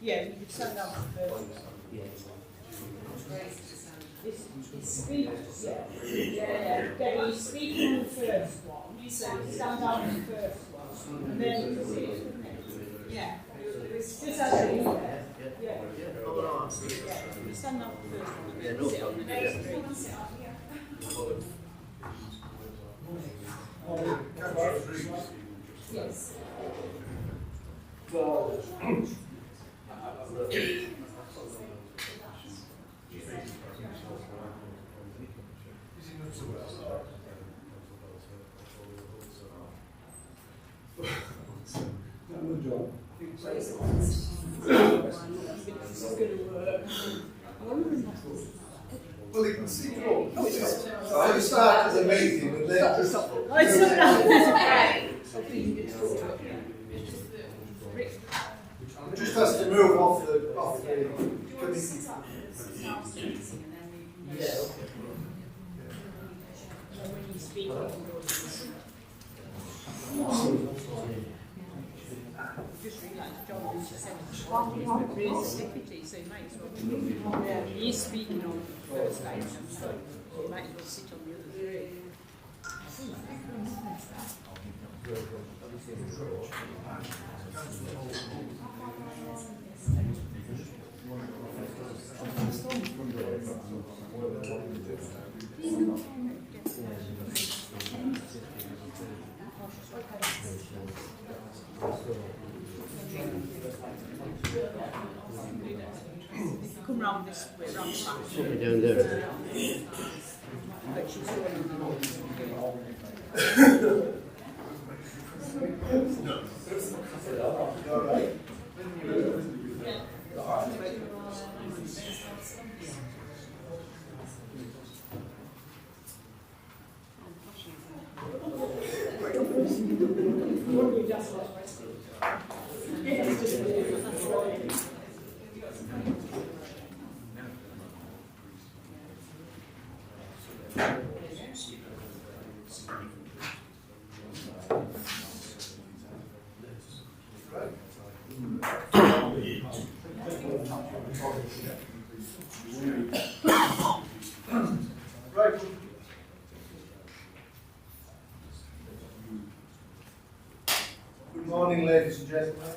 Yeah, you could stand up first. Speak, yeah. Then you speak on the first one, so stand up on the first one, and then you can see it, isn't it? Yeah. Just as it is. Yeah. You stand up on the first one, and then sit on the next three. Yes. Well, well, you can see what. So I start the meeting and then just has to move off the committee. Yeah. When you speak, just realised John just said he's really secretary, so you might as well. He's speaking on the first item, so you might as well sit on the other three. Come round this way, round the back. Put me down there. But she's going Good morning, ladies and gentlemen.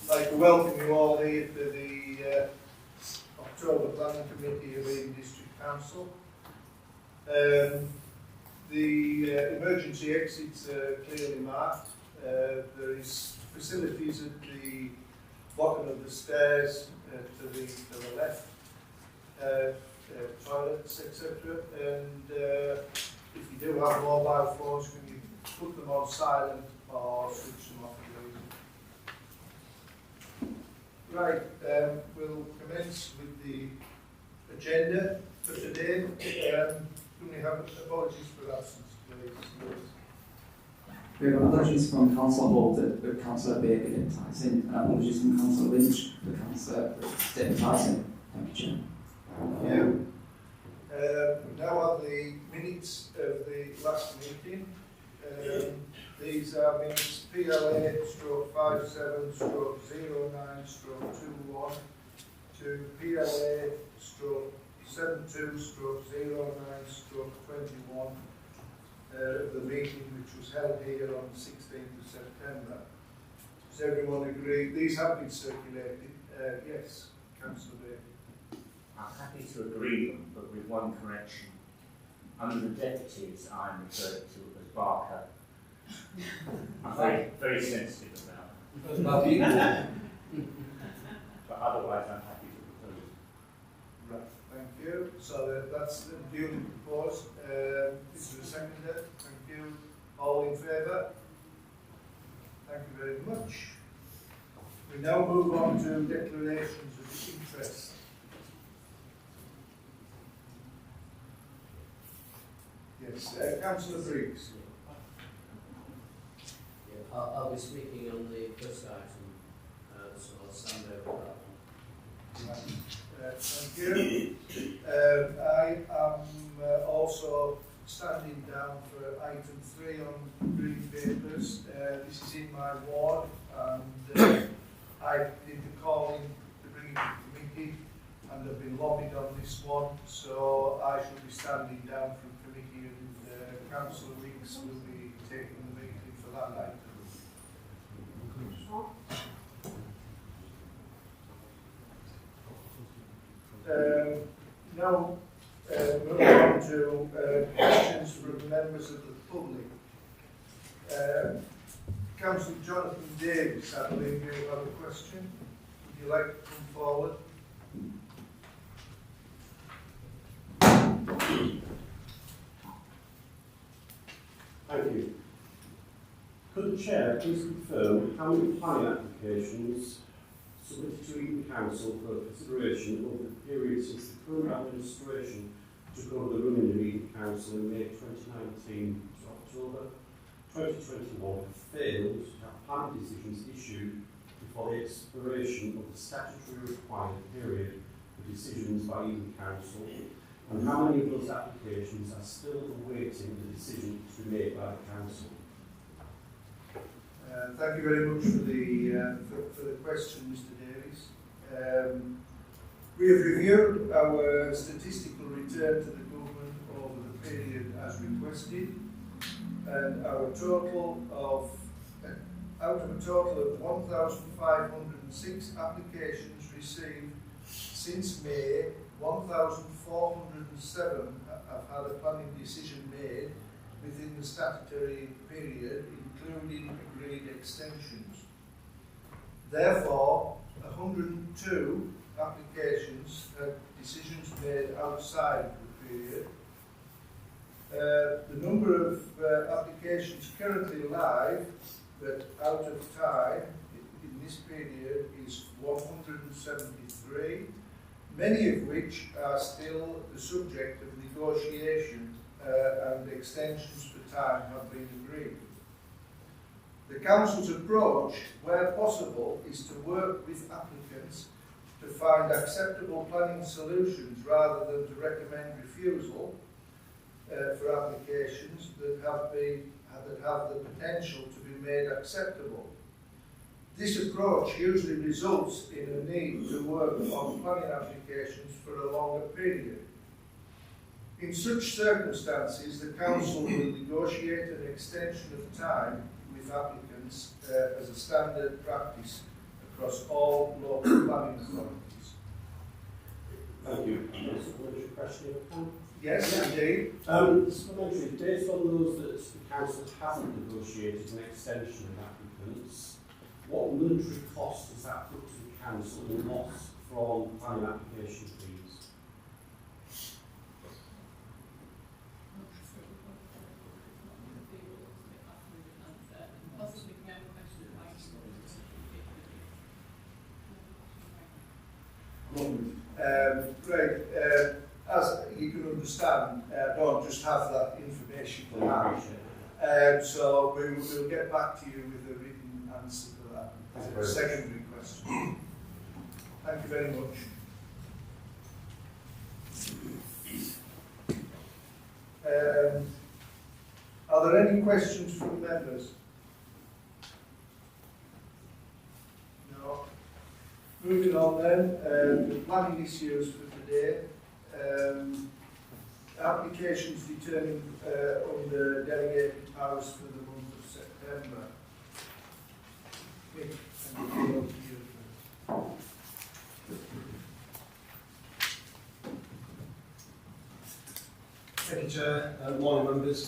I'd like to welcome you all here to the October Planning Committee of Eden District Council. The emergency exits are clearly marked. There is facilities at the bottom of the stairs to the left, toilets, etc. And if you do have mobile phones, can you put them on silent or switch them off, please? Right, we'll commence with the agenda for today. Can we have apologies for absence, please? We have apologies from Councillor Hall for Councillor Baker deputising, and apologies from Councillor Lynch for Councillor deputising. Thank you, Chair. Thank you. We now have the minutes of the last meeting. These are minutes PLA/57/09/21 to PLA/72/09/21 of the meeting which was held here on the 16th of September. Does everyone agree? These have been circulated. Yes, Councillor Baker. I'm happy to agree them, but with one correction. Under the deputies, I'm referred to as Barker. I'm very sensitive about that. But otherwise, I'm happy to propose. Right, thank you. So that's duly proposed. Is there a seconder? Thank you. All in favour? Thank you very much. We now move on to declarations of interest. Yes, Councillor Briggs. Yeah, I'll be speaking on the first item, so I'll stand over that one. Thank you. I am also standing down for item 3 on green papers. This is in my ward, and I did the calling to bring it to the committee, and I've been lobbied on this one, so I shall be standing down from committee, and Councillor Weeks will be taking the meeting for that item. Now, move on to questions from members of the public. Councillor Jonathan Davis, I believe you have a question. Would you like to come forward? Thank you. Could the Chair please confirm how many planning applications submitted to Eden Council for consideration over the period since the current administration took over the running of Eden Council in May 2019 to October 2021 have failed to have planning decisions issued before the expiration of the statutory required period for decisions by Eden Council, and how many of those applications are still awaiting the decision to be made by the Council? Thank you very much for the question, Mr. Davies. We have reviewed our statistical return to the government over the period as requested, and our total of, out of a total of 1,506 applications received since May, 1,407 have had a planning decision made within the statutory period, including agreed extensions. Therefore, 102 applications had decisions made outside the period. The number of applications currently live but out of time in this period is 173, many of which are still the subject of negotiation and extensions for time have been agreed. The Council's approach, where possible, is to work with applicants to find acceptable planning solutions rather than to recommend refusal for applications that have the potential to be made acceptable. This approach usually results in a need to work on planning applications for a longer period. In such circumstances, the council will negotiate an extension of time with applicants as a standard practice across all local planning authorities. Thank you. Supplementary question? Yes, indeed. Supplementary, based on those that the council hasn't negotiated an extension of applicants, what monetary cost does that put to the council in loss from planning application fees? As you can understand, I don't just have that information to hand. So we'll get back to you with a written answer for that. As a secondary question. Thank you very much. Are there any questions from members? No. Moving on then, the planning issues for today. Applications determined under delegated powers for the month of September. Nick, thank you. Thank you, Chair. Morning, members.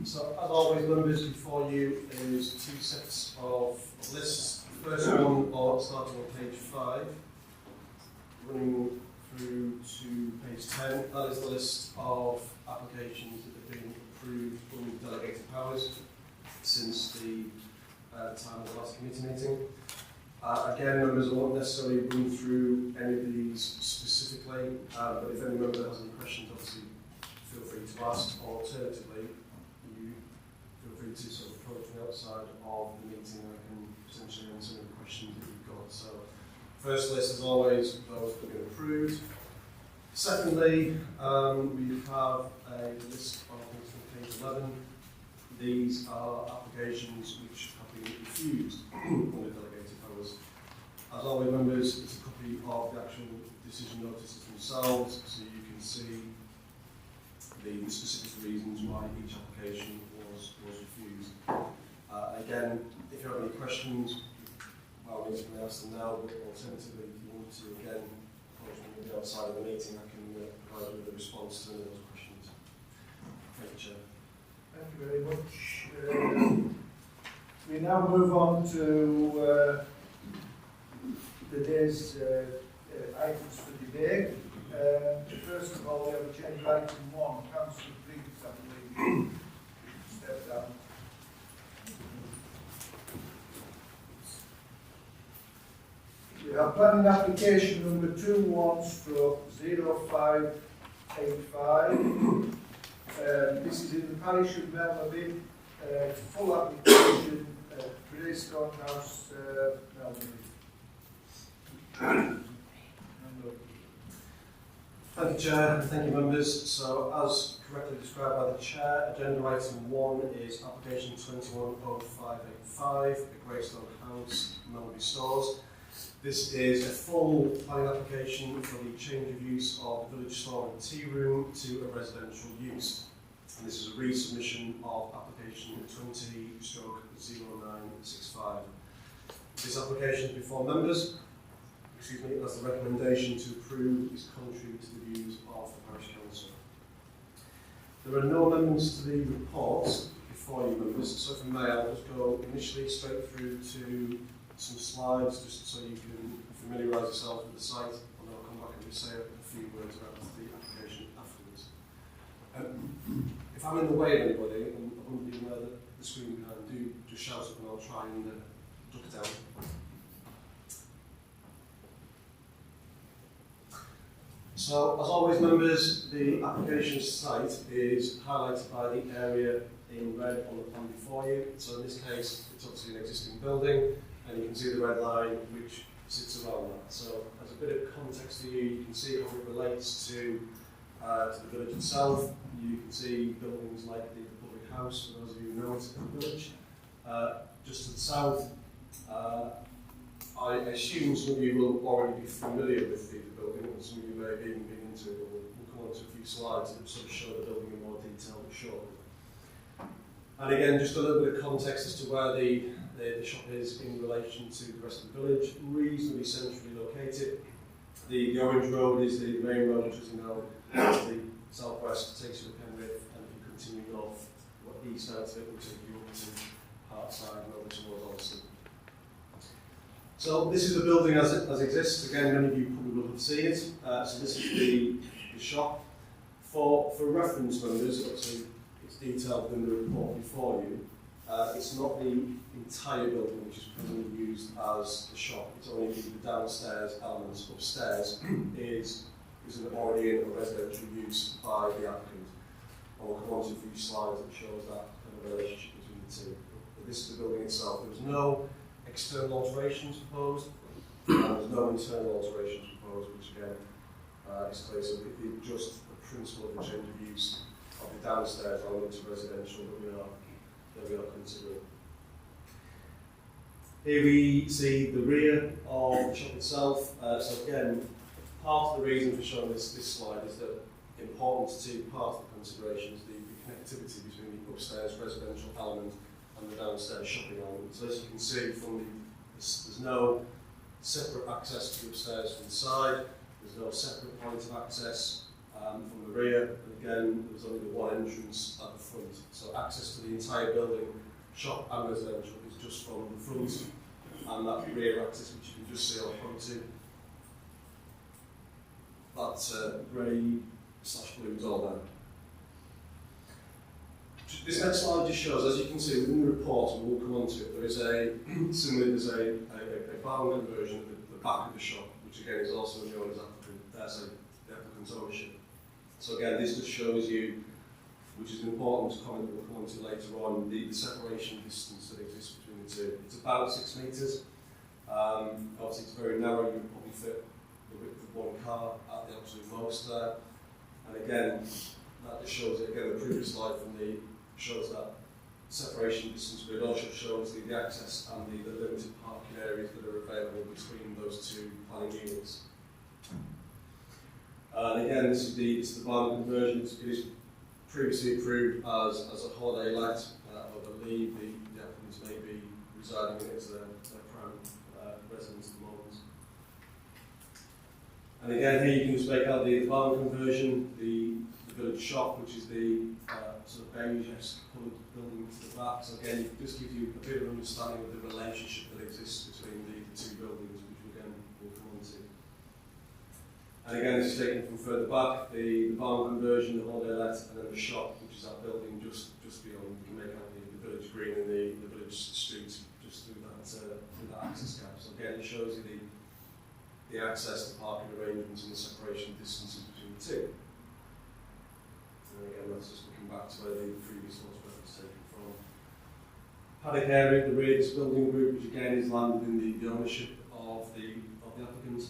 So, as always, members, before you is two sets of lists. The first one, starting on page 5, running through to page 10. That is the list of applications that have been approved under delegated powers since the time of the last committee meeting. Again, members, I won't necessarily run through any of these specifically, but if any member has any questions, obviously feel free to ask, or alternatively, you feel free to sort of approach me outside of the meeting and I can potentially answer any questions that you've got. So, first list, as always, those that have been approved. Secondly, we have a list of things from page 11. These are applications which have been refused under delegated powers. As always, members, it's a copy of the actual decision notices themselves, so you can see the specific reasons why each application was refused. Again, if you have any questions, well, you can ask them now, but alternatively, if you want to again approach me maybe outside of the meeting, I can provide you with a response to those questions. Thank you, Chair. Thank you very much. We now move on to the day's items for debate. First of all, we have agenda item 1, Council Briefs, I believe. Step down. We have planning application number 21/0585. This is in the parish of Melmaby. Full application, Greystone House, Melmaby. Thank you, Chair, and thank you, members. So, as correctly described by the Chair, agenda item 1 is application 21/0585, the Greystone House, Melby Stores. This is a full planning application for the change of use of the village store and tea room to a residential use. And this is a resubmission of application 20/0965. This application is before members. As the recommendation to approve is contrary to the views of the Parish Council. There are no amendments to the report before you, members, so if I may, I'll just go initially straight through to some slides just so you can familiarise yourself with the site, and I'll come back and just say a few words about the application afterwards. If I'm in the way of anybody, and I wouldn't be aware that the screen behind, do just shout up and I'll try and duck it down. So, as always, members, the application site is highlighted by the area in red on the plan before you. So, in this case, it's obviously an existing building, and you can see the red line which sits around that. So, as a bit of context for you, you can see how it relates to the village itself. You can see buildings like the public house, for those of you who know it, in the village. Just to the south, I assume some of you will already be familiar with the building, and some of you may have even been into it, but we'll come on on to a few slides that sort of show the building in more detail shortly. And again, just a little bit of context as to where the shop is in relation to the rest of the village, reasonably centrally located. The orange road is the main road, which, as you know, the southwest takes you to Penrith, and if you continue north, east out of it will take you up to Hartside and over towards Alston. So this is the building as it exists. Again, many of you probably will have seen it. So this is the shop. For reference numbers, obviously it's detailed in the report before you. It's not the entire building which is presently used as the shop. It's only the downstairs elements. Upstairs is already in a residential use by the applicant. And we'll come on to a few slides that shows that kind of relationship between the two. But this is the building itself. There was no external alterations proposed, and there's no internal alterations proposed, which again is clear. So it's just the principle of the change of use of the downstairs element to residential that we are considering. Here we see the rear of the shop itself. So again, part of the reason for showing this slide is that important to part of the consideration is the connectivity between the upstairs residential element and the downstairs shopping element. So as you can see from there's no separate access to the upstairs from the side, there's no separate point of access from the rear, and again there's only the one entrance at the front. So access to the entire building, shop and residential, is just from the front, and that rear access which you can just see on photo. That grey/blue is all there. This next slide just shows, as you can see within the report, and we'll come on to it, there's a barn conversion at the back of the shop, which again is also known as the applicant's ownership. So again, this just shows you, which is an important comment that we'll come on to later on, the separation distance that exists between the two. It's about 6 metres. Obviously it's very narrow, you would probably fit the width of one car at the absolute most there. And again, that just shows it, again, the previous slide shows that separation distance, but it also shows the access and the limited parking areas that are available between those two planning units. And again, this is the barn conversion. It is previously approved as a holiday let. I believe the applicants may be residing in it as their prime residence at the moment. And again, here you can just make out the barn conversion, the village shop, which is the sort of beige coloured building to the back. So again, it just gives you a bit of understanding of the relationship that exists between the two buildings, which again we'll come on to. And again, this is taken from further back, the barn conversion, the holiday let, and then the shop, which is that building just beyond. You can make out the village green and the village street just through that access gap. So again, it shows you the access, the parking arrangements, and the separation distances between the two. And again, that's just looking back to where the previous photograph was taken from. Paddock area, the rear of this building group, which again is landed in the ownership of the applicant.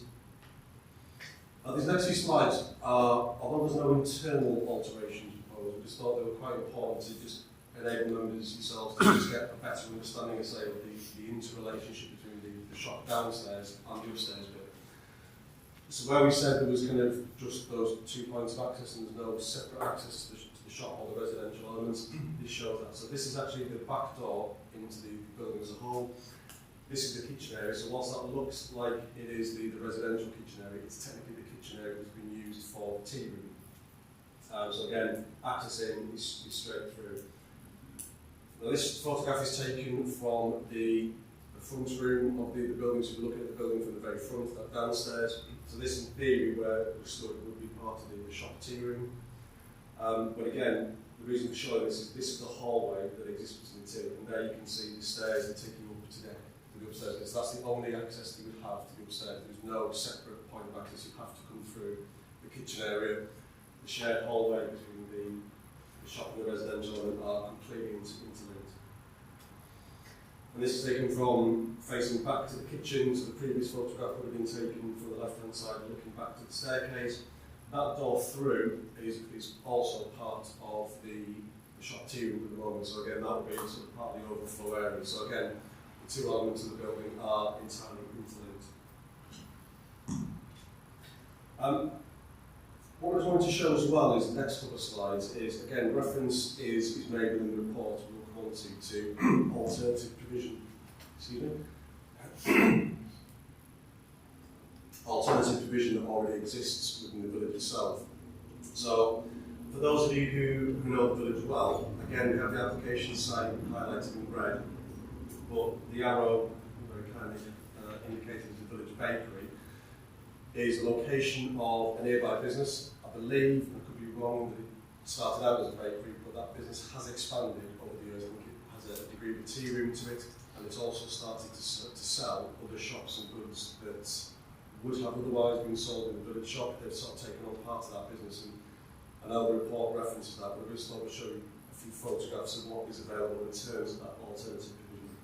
These next few slides are, although there's no internal alterations proposed, we just thought they were quite important to just enable members yourselves to just get a better understanding of, say, the interrelationship between the shop downstairs and the upstairs bit. So where we said there was kind of just those 2 points of access and there's no separate access to the shop or the residential elements, this shows that. So this is actually the back door into the building as a whole. This is the kitchen area, so whilst that looks like it is the residential kitchen area, it's technically the kitchen area that's been used for tea room. So again, access in is straight through. Now this photograph is taken from the front room of the building, so we're looking at the building from the very front, that downstairs. So this in theory where we stood would be part of the shop tea room. But again, the reason for showing this is the hallway that exists between the two, and there you can see the stairs that take you up to the upstairs. So that's the only access that you would have to the upstairs. There's no separate point of access. You have to come through the kitchen area. The shared hallway between the shop and the residential element are completely interlinked. And this is taken from facing back to the kitchen, so the previous photograph would have been taken from the left-hand side, looking back to the staircase. That door through is also part of the shop tea room at the moment, so again, that would be sort of part of the overflow area. So again, the two elements of the building are entirely interlinked. What I just wanted to show as well is the next couple of slides is, again, reference is made within the report we'll come on to alternative provision. Excuse me? Alternative provision that already exists within the village itself. So, for those of you who know the village well, again, we have the application site highlighted in red, but the arrow, very kindly indicated as the village bakery, is the location of a nearby business. I believe, I could be wrong, that it started out as a bakery, but that business has expanded over the years. I think it has a degree of a tea room to it, and it's also started to sell other shops and goods that would have otherwise been sold in the village shop. They've sort of taken on part of that business, and I know the report references that, but we'll just want to show you a few photographs of what is available in terms of that alternative provision.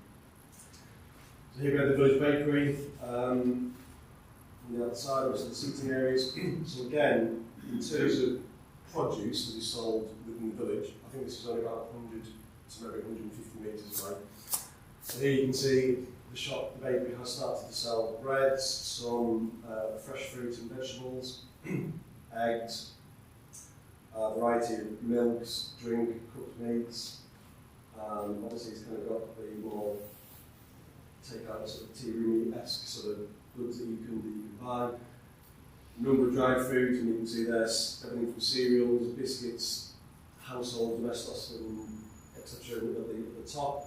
So here we have the village bakery. On the outside, which are the seating areas. So again, in terms of produce that is sold within the village, I think this is only about 100 to maybe 150 metres away. So here you can see the shop, the bakery has started to sell breads, some fresh fruit and vegetables, eggs, a variety of milks, drink, cooked meats. Obviously it's kind of got the more take-out sort of tea room-esque sort of goods that you can buy. A number of dried foods, and you can see there's everything from cereals, biscuits, household domestos, and etc. at the top.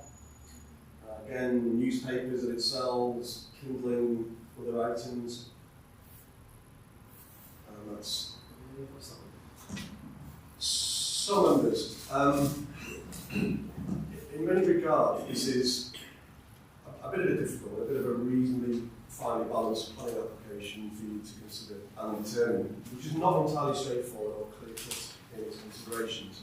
Again, newspapers that it sells, kindling, other items. And what's that one? Some numbers. In many regards, this is a bit of a difficult, a bit of a reasonably finely balanced planning application for you to consider and determine, which is not entirely straightforward or clear-cut in its considerations.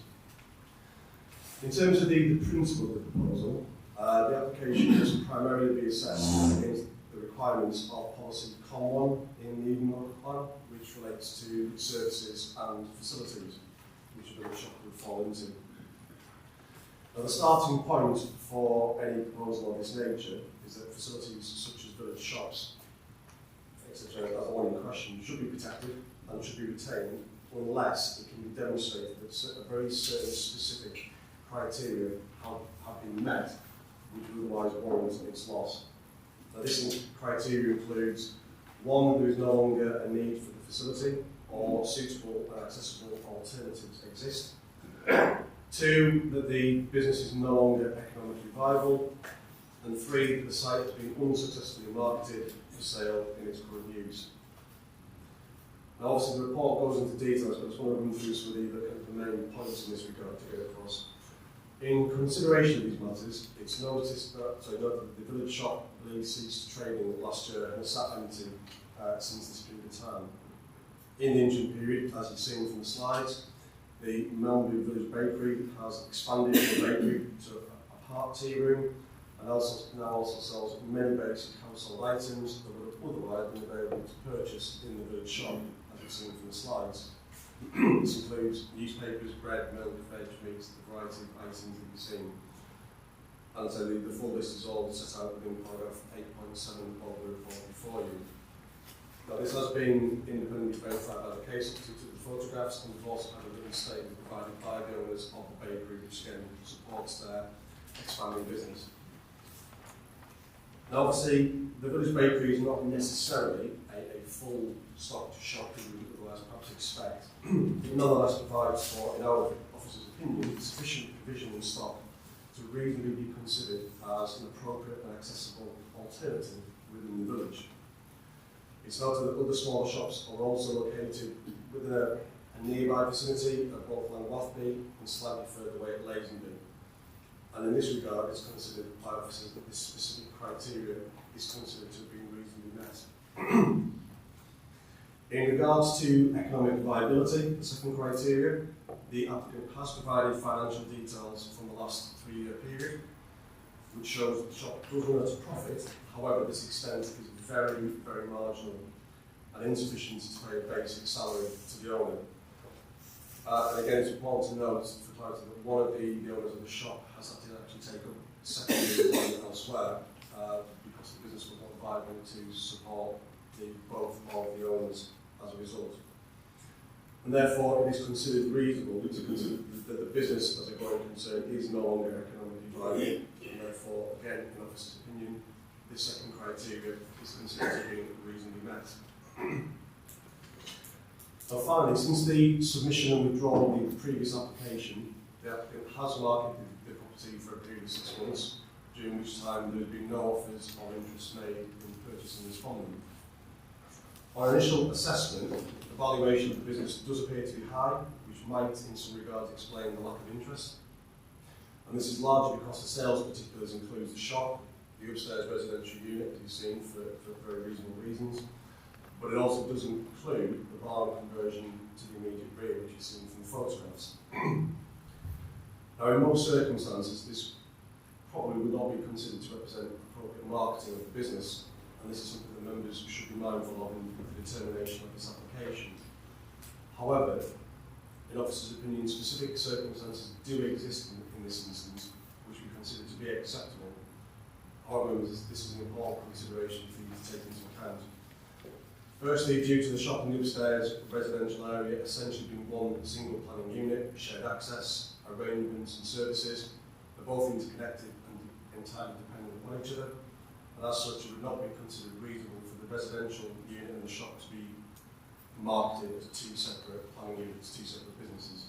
In terms of the principle of the proposal, the application must primarily be assessed against the requirements of policy COM1 in the Eden Local Plan, which relates to services and facilities, which a village shop would fall into. Now, the starting point for any proposal of this nature is that facilities such as village shops, etc., as the one in question, should be protected and should be retained unless it can be demonstrated that a very certain specific criteria have been met, which would otherwise warrant its loss. Now, this criteria includes: 1, there is no longer a need for the facility, or suitable and accessible alternatives exist. 2, that the business is no longer economically viable. And 3, that the site has been unsuccessfully marketed for sale in its current use. Now, obviously, the report goes into details, but I just want to run through some of the main points in this regard to get across. In consideration of these matters, it's noticed that the village shop ceased trading last year and has sat empty since this period of time. In the interim period, as you've seen from the slides, the Melbourne Village Bakery has expanded the bakery to a part tea room, and now also sells many basic household items that would have otherwise been available to purchase in the village shop, as you've seen from the slides. This includes newspapers, bread, milk, veg, meats, the variety of items that you've seen. And so the full list is all set out within paragraph 8.7 of the report before you. Now, this has been independently verified by the case officer to the photographs, and we've also had a written statement provided by the owners of the bakery, which again supports their expanding business. Now, obviously, the village bakery is not necessarily a full stocked shop as we would otherwise perhaps expect. It nonetheless provides for, in our officer's opinion, sufficient provision in stock to reasonably be considered as an appropriate and accessible alternative within the village. It's noted that other smaller shops are also located within a nearby vicinity at both Langwathby and slightly further away at Lazenby. And in this regard, it's considered by officers that this specific criteria is considered to have been reasonably met. In regards to economic viability, the second criteria, the applicant has provided financial details from the last 3-year period, which shows that the shop does run at a profit. However, this extent is very, very marginal and insufficient to pay a basic salary to the owner. And again, it's important to note for clarity that one of the owners of the shop has had to actually take up secondary employment elsewhere because the business was not viable to support both of the owners as a result. and therefore it is considered reasonable to consider that the business as a going concern is no longer economically viable, and therefore, again, in officer's opinion, this second criteria is considered to be reasonably met. So finally, since the submission and withdrawal of the previous application, the applicant has marketed the property for a period of 6 months, during which time there has been no offers or interest made in purchasing this from them. On initial assessment, the valuation of the business does appear to be high, which might in some regards explain the lack of interest. And this is largely because the sales particulars includes the shop, the upstairs residential unit, as you've seen, for very reasonable reasons, but it also does include the barn conversion to the immediate rear, which you've seen from the photographs. Now, in most circumstances, this probably would not be considered to represent appropriate marketing of the business, and this is something that members should be mindful of in the determination of this application. However, in officer's opinion, specific circumstances do exist in this instance, which we consider to be acceptable. However, this is an important consideration for you to take into account. Firstly, due to the shop in the upstairs residential area essentially being one single planning unit, shared access, arrangements and services, they're both interconnected and entirely dependent upon each other, and as such it would not be considered reasonable for the residential unit and the shop to be marketed as two separate planning units, two separate businesses.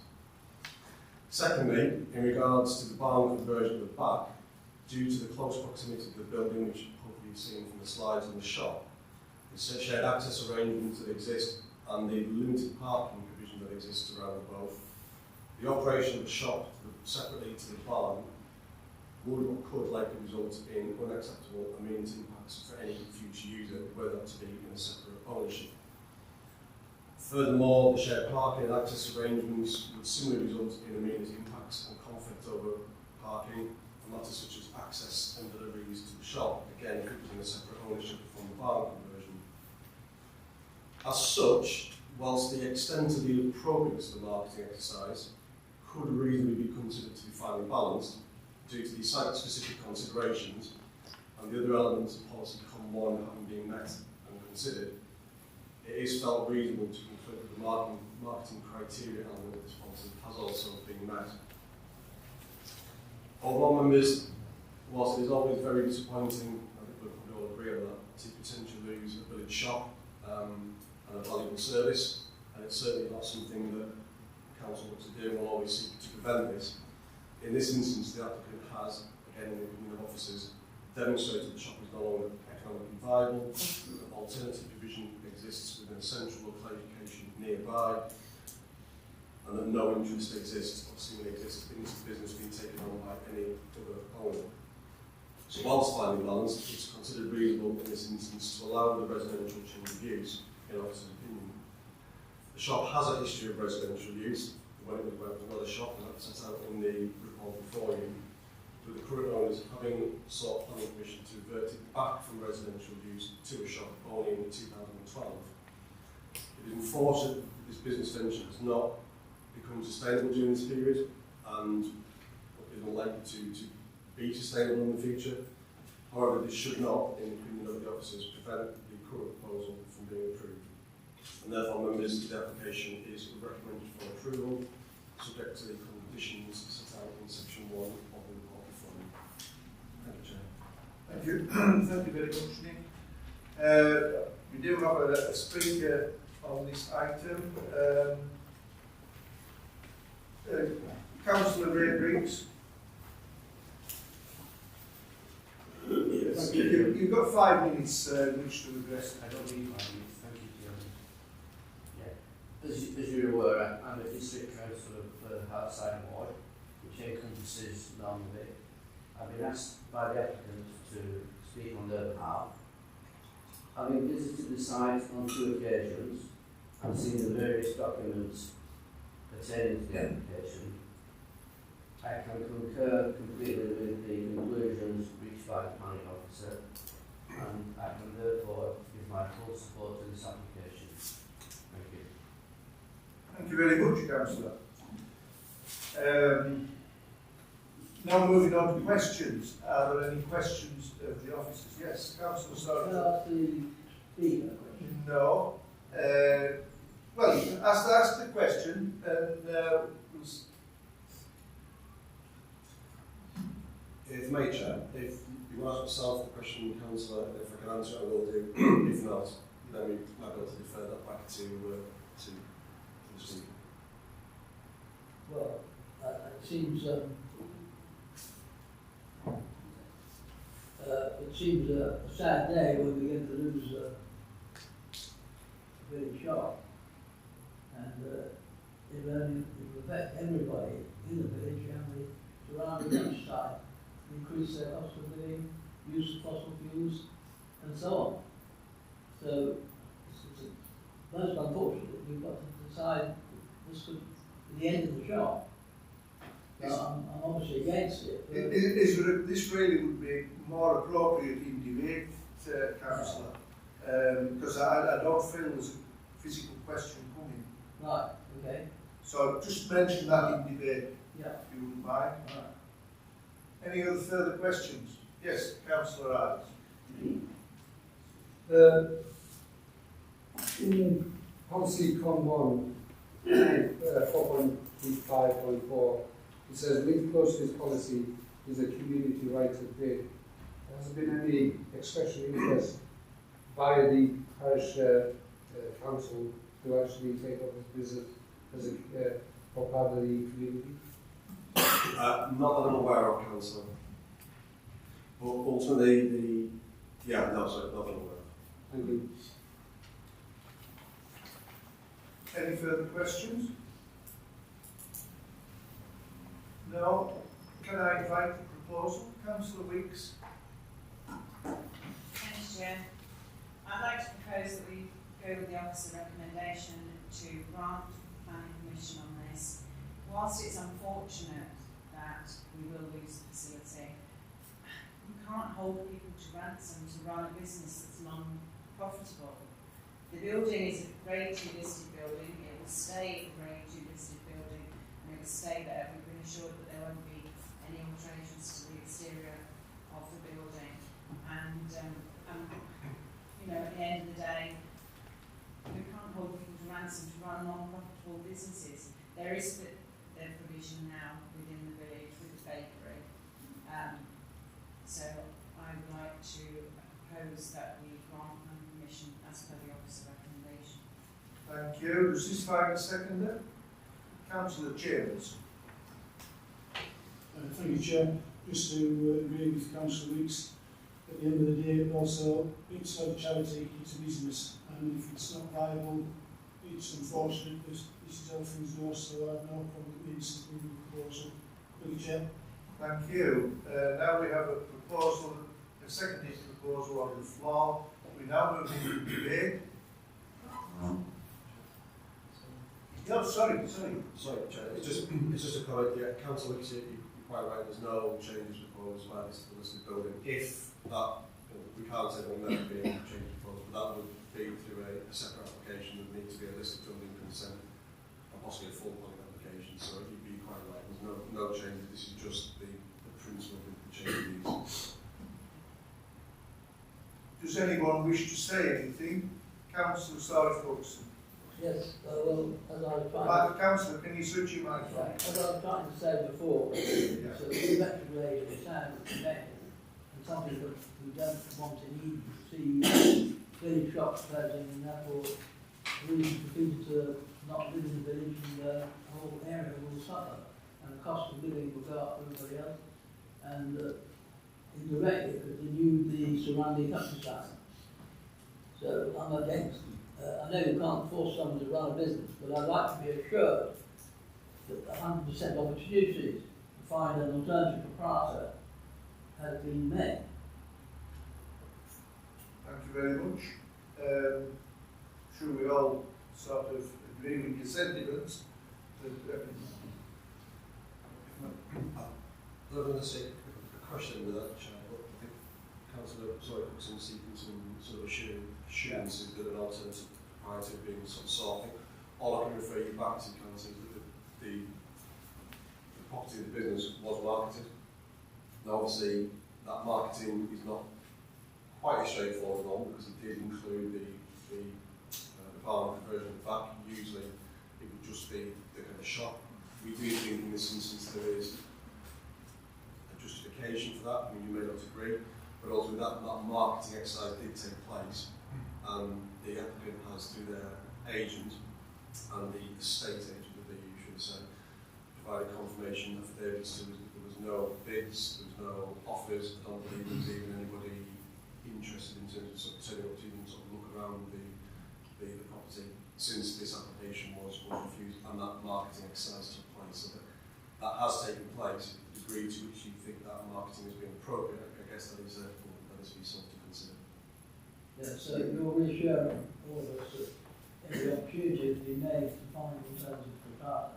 Secondly, in regards to the barn conversion at the back, due to the close proximity to the building, which hopefully you've seen from the slides on the shop, the shared access arrangements that exist and the limited parking provision that exists around both, the operation of the shop separately to the barn would or could likely result in unacceptable amenity impacts for any future user, were that to be in a separate ownership. Furthermore, the shared parking and access arrangements would similarly result in amenity impacts and conflict over parking for matters such as access and deliveries to the shop, again if it was in a separate ownership from the barn conversion. As such, whilst the extent of the appropriateness of the marketing exercise could reasonably be considered to be finely balanced due to the site-specific considerations and the other elements of policy Common 1 having been met and considered, it is felt reasonable to conclude that the marketing criteria element of this policy has also been met. Overall, members, whilst it is always very disappointing, I think we'll probably all agree on that, to potentially lose a village shop and a valuable service, and it's certainly not something that the council wants to do and will always seek to prevent this. In this instance, the applicant has, again in the opinion of officers, demonstrated the shop is no longer economically viable, that alternative provision exists within a central location nearby, and that no interest exists or seemingly exists in this business being taken on by any other owner. So whilst finally balanced, it's considered reasonable in this instance to allow the residential change of use, in officer's opinion. The shop has a history of residential use, when it was another shop, and that's set out in the report before you, with the current owners having sought planning permission to revert it back from residential use to a shop only in 2012. It is unfortunate that this business venture has not become sustainable during this period and is unlikely to be sustainable in the future. However, this should not, in the opinion of the officers, prevent the current proposal from being approved. And therefore, members, the application is recommended for approval, subject to the conditions set out in section 1 of the report before you. Thank you, Chair. Thank you. Thank you very much, Nick. We do have a speaker on this item. Councillor Ray Briggs. Yes. You've got 5 minutes which to address. I don't need 5 minutes, thank you, Chairman. Yeah. As you're aware, I'm a district councillor for Hartside Ward, which encompasses Normandy. I've been asked by the applicant to speak on their behalf. Having visited the site on 2 occasions and seen the various documents pertaining to the application, I can concur completely with the conclusions reached by the planning officer, and I can therefore give my full support to this application. Thank you. Thank you very much, Councillor. Now moving on to questions. Are there any questions of the officers? Yes, Councillor Sorrell. The speaker question. No. Well, you can ask the question, and If May Chair, if you want to ask yourself the question, Councillor, if I can answer it, I will do. If not, then we might be able to defer that back to the speaker. Well, it seems a sad day when we get to lose a village shop, and it will affect everybody in the village and the surrounding countryside, increase their cost of living, use of fossil fuels, and so on. So it's most unfortunate that we've got to decide this could be the end of the shop. I'm obviously against it. this really would be more appropriate in debate, Councillor, because I don't feel there's a physical question coming. Right, okay. So just mention that in debate, Yeah. if you wouldn't mind. Right. Any other further questions? Yes, Councillor Adams. In policy con 1, 4.5.4, it says linked close to this policy is a community right of bid. Has there been any expression of interest by the parish council to actually take up this business as a for part of the community? Not that I'm aware of, Councillor. But ultimately, not that I'm aware of. Thank you. Any further questions? No? Can I invite the proposal? Councillor Weeks. Thanks, Chair. I'd like to propose that we go with the officer recommendation to grant the Planning Commission on this. Whilst it's unfortunate that we will lose the facility, you can't hold people to ransom to run a business that's non-profitable. The building is a Grade 2 listed building. It will stay a Grade 2 listed building, and it will stay there. We've been assured that there won't be any alterations to the exterior of the building. And you know, at the end of the day, we can't hold people to ransom to run non-profitable businesses. There is the provision now within the village with the bakery. So I would like to propose that we grant planning permission as per the officer recommendation. Thank you. Does this find a seconder? Councillor James. Thank you, Chair. Just to agree with Councillor Weeks, at the end of the day, also, it's not a charity, it's a business, and if it's not viable, it's unfortunate, this is how things go, so I have no problem with the proposal. Thank you, Chair. Thank you. Now we have a proposal, a seconded proposal on the floor. We now move into debate. No, sorry. Sorry, Chair. It's just a comment. Yeah, Councillor Weeks, you're quite right. There's no changes proposed by this listed building. If that, we can't say there'll never be any change proposed, but that would be through a separate application that needs to be a listed building consent and possibly a full planning application. So you'd be quite right. There's no changes. This is just the principle of the changes. Does anyone wish to say anything? Councillor Sarge-Hudson. Yes, well, as I was trying Councillor, can you switch your microphone? as I was trying to say before, so the electric rate of the town is connected, and something that we don't want to need to see village shops closing, and therefore reason for people to not live in the village, and the whole area will suffer, and the cost of living will go up for everybody else, and indirectly it could denude the surrounding countryside. So I'm against. I know you can't force someone to run a business, but I'd like to be assured that 100% opportunities to find an alternative proprietor has been made. Thank you very much. Should we all sort of agree with your sentiments? I'm going to say a question with that, Chair, but I think Councillor Hudson seeking some sort of assurances that an alternative proprietor being sort of sorting. All I can refer you back to, Councillor, is that the property of the business was marketed. Now, obviously, that marketing is not quite a straightforward one because it did include the apartment version of that. Usually it would just be the kind of shop. We do think in this instance there is a justification for that. I mean, you may not agree, but also that marketing exercise did take place, and the applicant has, through their agent and the estate agent that they use, should say, provided confirmation affidavits. There was no bids, there was no offers. I don't believe there was even anybody interested in terms of sort of turning up to even sort of look around the property since this application was refused and that marketing exercise took place. So that has taken place. The degree to which you think that marketing has been appropriate, I guess that is something to consider. Yeah, so you're reassuring all of us that every opportunity has been made to find alternative provider.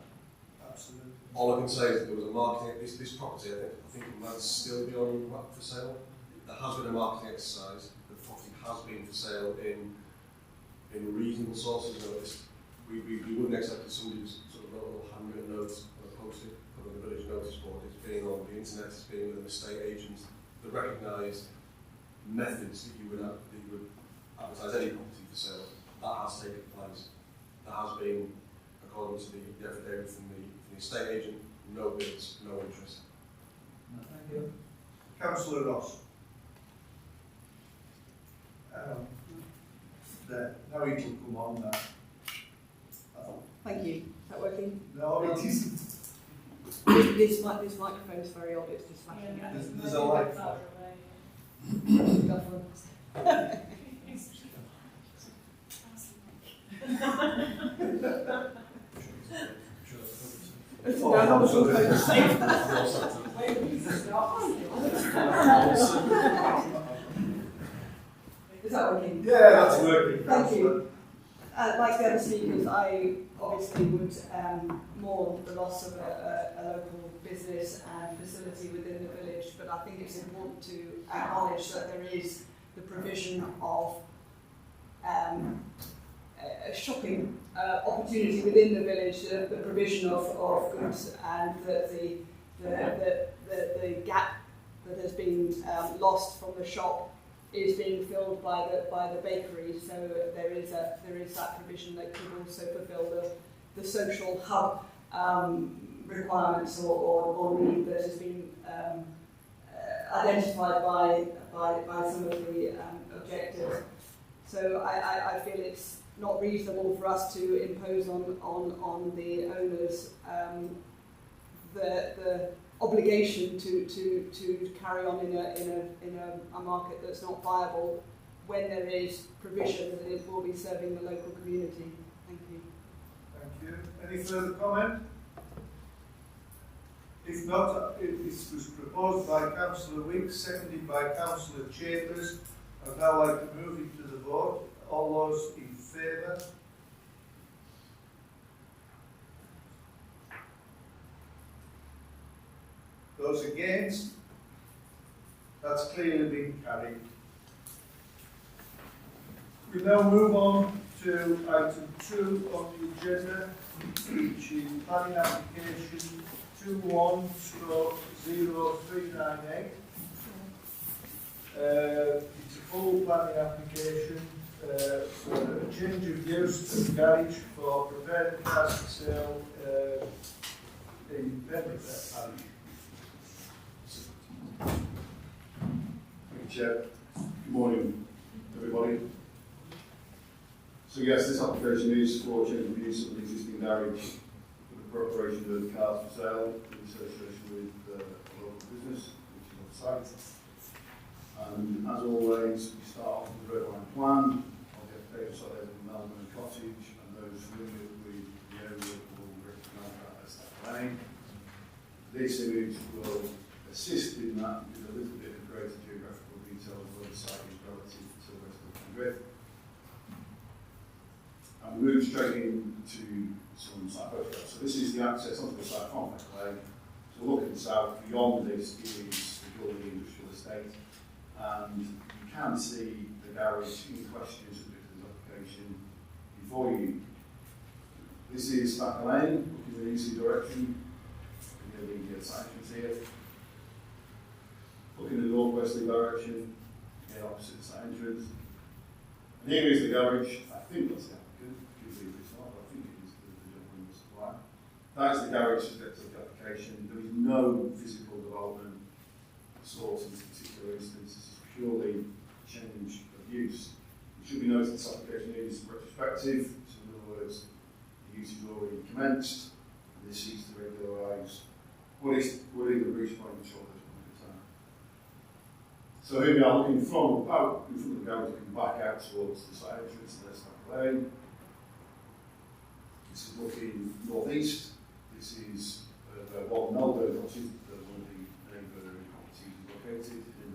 Absolutely. All I can say is that there was a marketing, this property, I think it might still be on for sale. There has been a marketing exercise. The property has been for sale in reasonable sources. We wouldn't accept that somebody was sort of wrote a little handwritten notes on a post-it on the village notice board. It's been on the internet, it's been with an estate agent. The recognised methods that you would advertise any property for sale, that has taken place. There has been, according to the affidavit from the estate agent, no bids, no interest. Thank you. Councillor Ross. Now you can come on now. Thank you. Is that working? No, it isn't. This microphone is very old, it's just flashing at us. There's a light. Is that working? Yeah, that's working. Thank you. Like the other speakers, I obviously would mourn the loss of a local business and facility within the village, but I think it's important to acknowledge that there is the provision of a shopping opportunity within the village, the provision of goods, and that the gap that has been lost from the shop is being filled by the bakery. So there is that provision that could also fulfil the social hub requirements or need that has been identified by some of the objectives. So I feel it's not reasonable for us to impose on the owners the obligation to carry on in a market that's not viable when there is provision that it will be serving the local community. Thank you. Thank you. Any further comment? If not, this was proposed by Councillor Wicks, seconded by Councillor Chambers. I'd now like to move it to the vote. All those in favour? Those against? That's clearly been carried. We now move on to item 2 on the agenda, which is planning application 21/0398. It's a full planning application for a change of use of garage for prepared cars for sale in Penrith Town. Thank you, Chair. Good morning, everybody. So yes, this application is for change of use of an existing garage for the preparation of cars for sale in association with a local business, which is on site. And as always, we start off with the red line plan. I'll get paper side of Melbourne Cottage, and those familiar with the area will recognise that as that lane. This image will assist in that with a little bit of greater geographical detail of where the site is relative to the rest of Penrith. And we move straight into some site photographs. So this is the access onto the site from Peck Lane. So looking south, beyond this is the Gully Industrial Estate. And you can see the garage in question subject to this application before you. This is Peck Lane, looking in the easy direction. The site entrance here. Looking in the northwesterly direction, again opposite the site entrance. And here is the garage. I think that's the applicant. That's the garage subject of the application. There is no physical development sought in this particular instance. This is purely change of use. It should be noted this application is retrospective, so in other words, the use is already commenced, and this seeks to regularise what is the breach point in short time. So here we are looking from out in front of the garage, looking back out towards the side entrance, and there's that lane. This is looking northeast. This is one Melbourne cottage, one of the neighbouring properties is located. In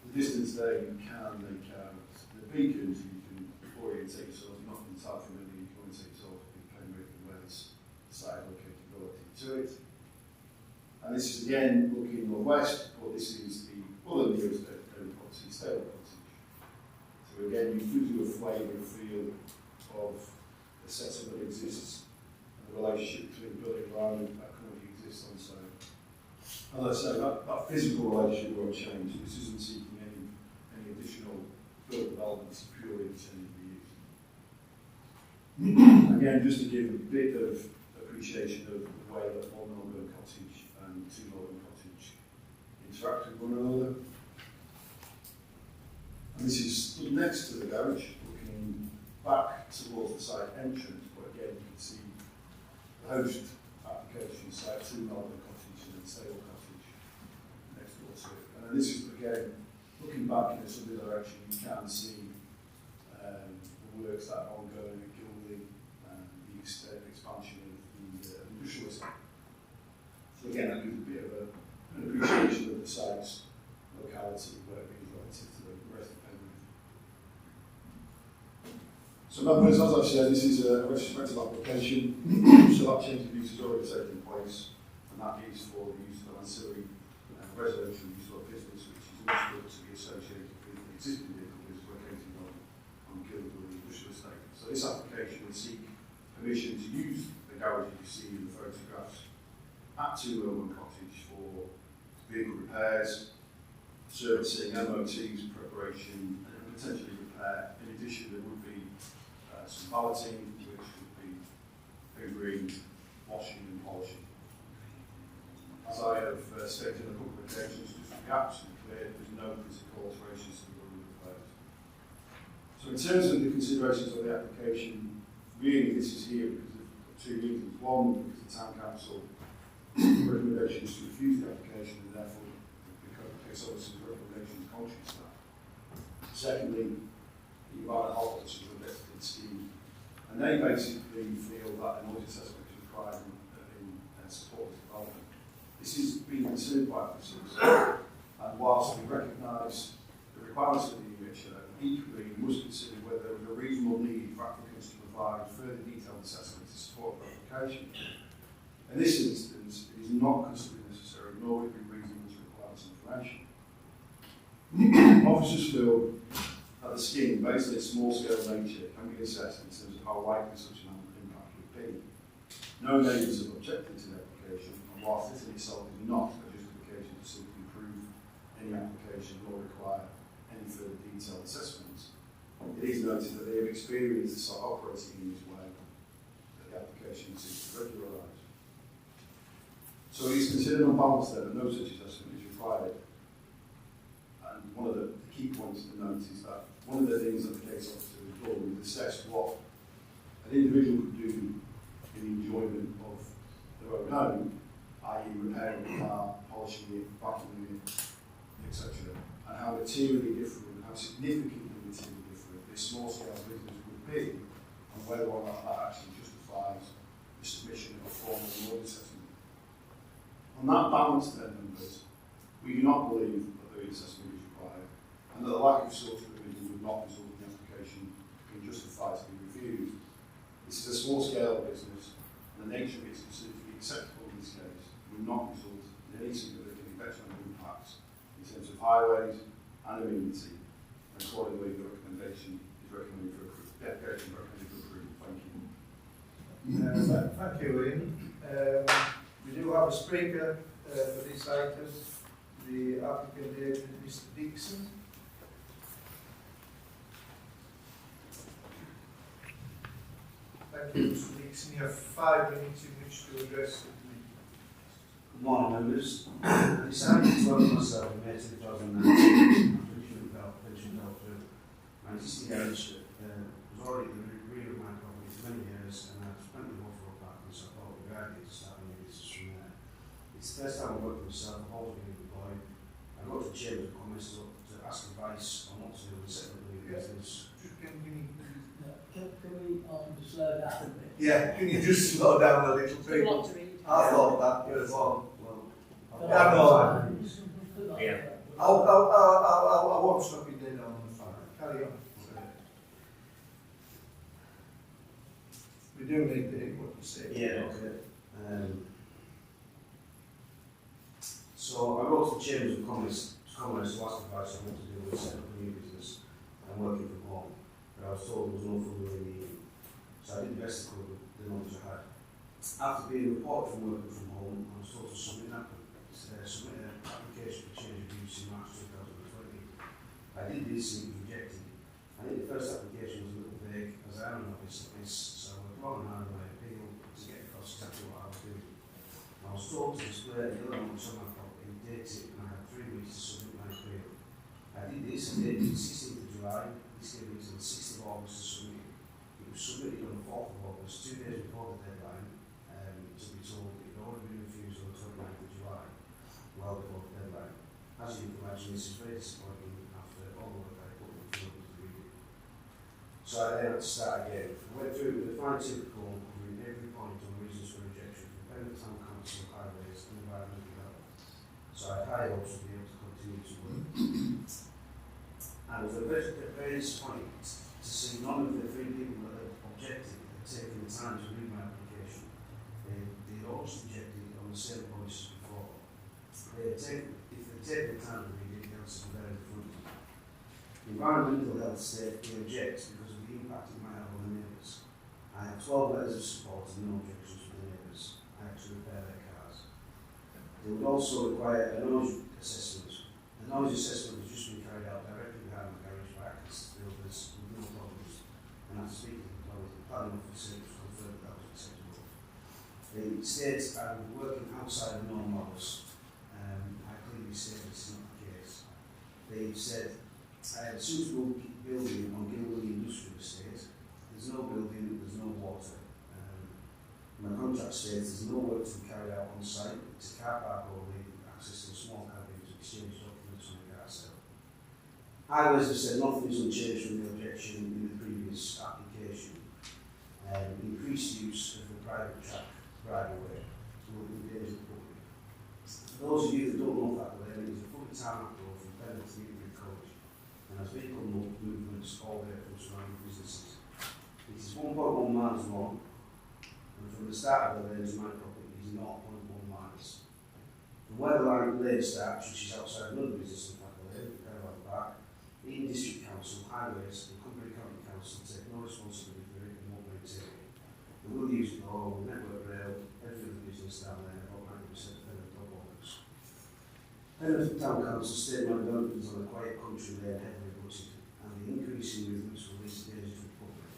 the distance there, you can make out the beacons. You can orientate yourself, not entirely familiar, you can orientate yourself with Penrith and where this site located relative to it. And this is again looking northwest, but this is the other nearest property, Stable Cottage. So again, you gives you a flavour and feel of the setup that exists, and the relationship between the building environment that currently exists on site. And as I say, that physical relationship won't change. This isn't seeking any additional build development, it's purely intended to be used. Again, just to give a bit of appreciation of the way that one Melbourne cottage and two Melbourne cottage interact with one another. And this is stood next to the garage, looking back towards the site entrance, but again you can see the host application site, two Melbourne cottage and then Stable cottage next door to it. And then this is again looking back in a similar direction, you can see the works that are ongoing at Gilby and the expansion of the industrial estate. So again, that gives a bit of an appreciation of the site's locality where it is relative to the rest of Penrith. So members, as I've said, this is a retrospective application, so that change of use has already taken place, and that is for the use of ancillary residential use of business, which is understood to be associated with the existing vehicle business located on Gilby Industrial Estate. So this application would seek permission to use the garage that you see in the photographs at 2 Melbourne Cottage for vehicle repairs, servicing, MOTs, preparation, and potentially repair. In addition, there would be some balloting, which would be hoovering, washing and polishing. As I have stated on a couple of occasions, just to be absolutely clear, there's no physical alterations to the building proposed. So in terms of the considerations of the application, really this is here because of two reasons. One, because the Town Council recommendation is to refuse the application, and therefore the case officer's recommendation is contrary to that. Secondly, the environmental officers are invested in scheme, and they basically feel that a noise assessment is required in support of development. This is being considered by officers, and whilst we recognise the requirements of the EHO, equally we must consider whether there is a reasonable need for applicants to provide further detailed assessment to support the application. In this instance, it is not considered necessary, nor would it be reasonable to require this information. Officers feel that the scheme, based on its small-scale nature, can be assessed in terms of how likely such an impact would be. No neighbours have objected to the application, and whilst this in itself is not a justification to simply approve any application nor require any further detailed assessments, it is noted that they have experienced the site operating in this way that the application seeks to regularise. So it is considered on balance then that no such assessment is required. And one of the key points to note is that one of the things that the case officer has done is assess what an individual could do in the enjoyment of their own home, i.e. repairing the car, polishing it, vacuuming it, etc. And how materially different, how significantly materially different this small-scale business would be, and whether or not that actually justifies the submission of a formal noise assessment. On that balance then, members, we do not believe that the assessment is required, and that the lack of such provision would not result in the application being justified to be refused. This is a small-scale business, and the nature of it is considered to be acceptable in this case, would not result in any significant detrimental impacts in terms of highways and amenity, and accordingly the recommendation is recommended for approval. The application is recommended for approval. Thank you. Thank you, Ian. We do have a speaker for this item. The applicant is Mr. Dixon. Thank you, Mr. Dixon. You have 5 minutes in which to address the committee. Good morning, members. I decided to work myself in May 2019 after pension fell through. My existing garage was already the rear of my property for many years, and I've spent the water up back, so I thought it would be ideal to start a new business from there. It's the first time I've worked for myself. I've always been employed. I go to the Chamber of Commerce to ask advice on what to do with setting up a new business. Can we ask them to slow down a bit? Yeah, can you just slow down a little bit? A lot to read. I thought that was on. Yeah, I won't stop you dead on the fire. Carry on. We do need to hear what you say. Yeah, okay. So I wrote to the Chamber of Commerce to ask advice on what to do with setting up a new business and working from home. But I was told there was no funding in the evening. So I did the best I could with the knowledge I had. After being reported from working from home, I was told to submit an application for change of use in March 2020. I did this and it was rejected. I think the first application was a little vague, as I am an office at this, so I worked long and hard on my appeal to get across exactly what I was doing. I was told to display the elements on my property, date it, and I had 3 weeks to submit my appeal. I did this and dated the 16th of July. This gave me until the 6th of August to submit. It was submitted on the 4th of August, 2 days before the deadline, to be told it had already been refused on the 29th of July, well before the deadline. As you can imagine, this is very disappointing after all the work I put into it to read it. So I then had to start again. I went through it with a fine-tooth comb, covering every point on reasons for rejection from Penrith Town Council, highways, and environmental health. So I had high hopes to be able to continue to work. I was very disappointed to see none of the 3 people that had objected had taken the time to read my application. They all rejected on the same points as before. If they take the time to read it, the answers were there in front of them. Environmental health said they object because of the impact it might have on the neighbours. I have 12 letters of support and no objections from the neighbours. I actually repair their cars. They would also require a noise assessment. The noise assessment has just been carried out directly behind my garage by access builders with no problems. And after speaking to the planning officer, it was confirmed that was acceptable. It states I'm working outside of normal hours. I clearly state this is not the case. They've said I have a suitable building on Gilwilly Industrial Estate. There's no building, there's no water. My contract states there's no work to be carried out on site. It's a car park only, access to a small cabin to exchange documents on a car sale. Highways have said nothing is unchanged from the objection in the previous application. Increased use of the private track right away will endanger the public. For those of you that don't know that way, it is a fully tarmac road from Penrith to College, and has vehicle movements all the way from surrounding businesses. It is 1.1 miles long, and from the start of the lane to my property is 0.1 miles. From where the lane starts, which is outside another business in the lane, Penrith Park, Eaton District Council, Highways, and Cumbria County Council take no responsibility for it and won't maintain it. They will use it all, network rail, every other business down there, about 90% of Penrith dog walkers. Penrith Town Council state my development is on a quiet country lane heavily budgeted, and the increase in movements will lead to danger to the public.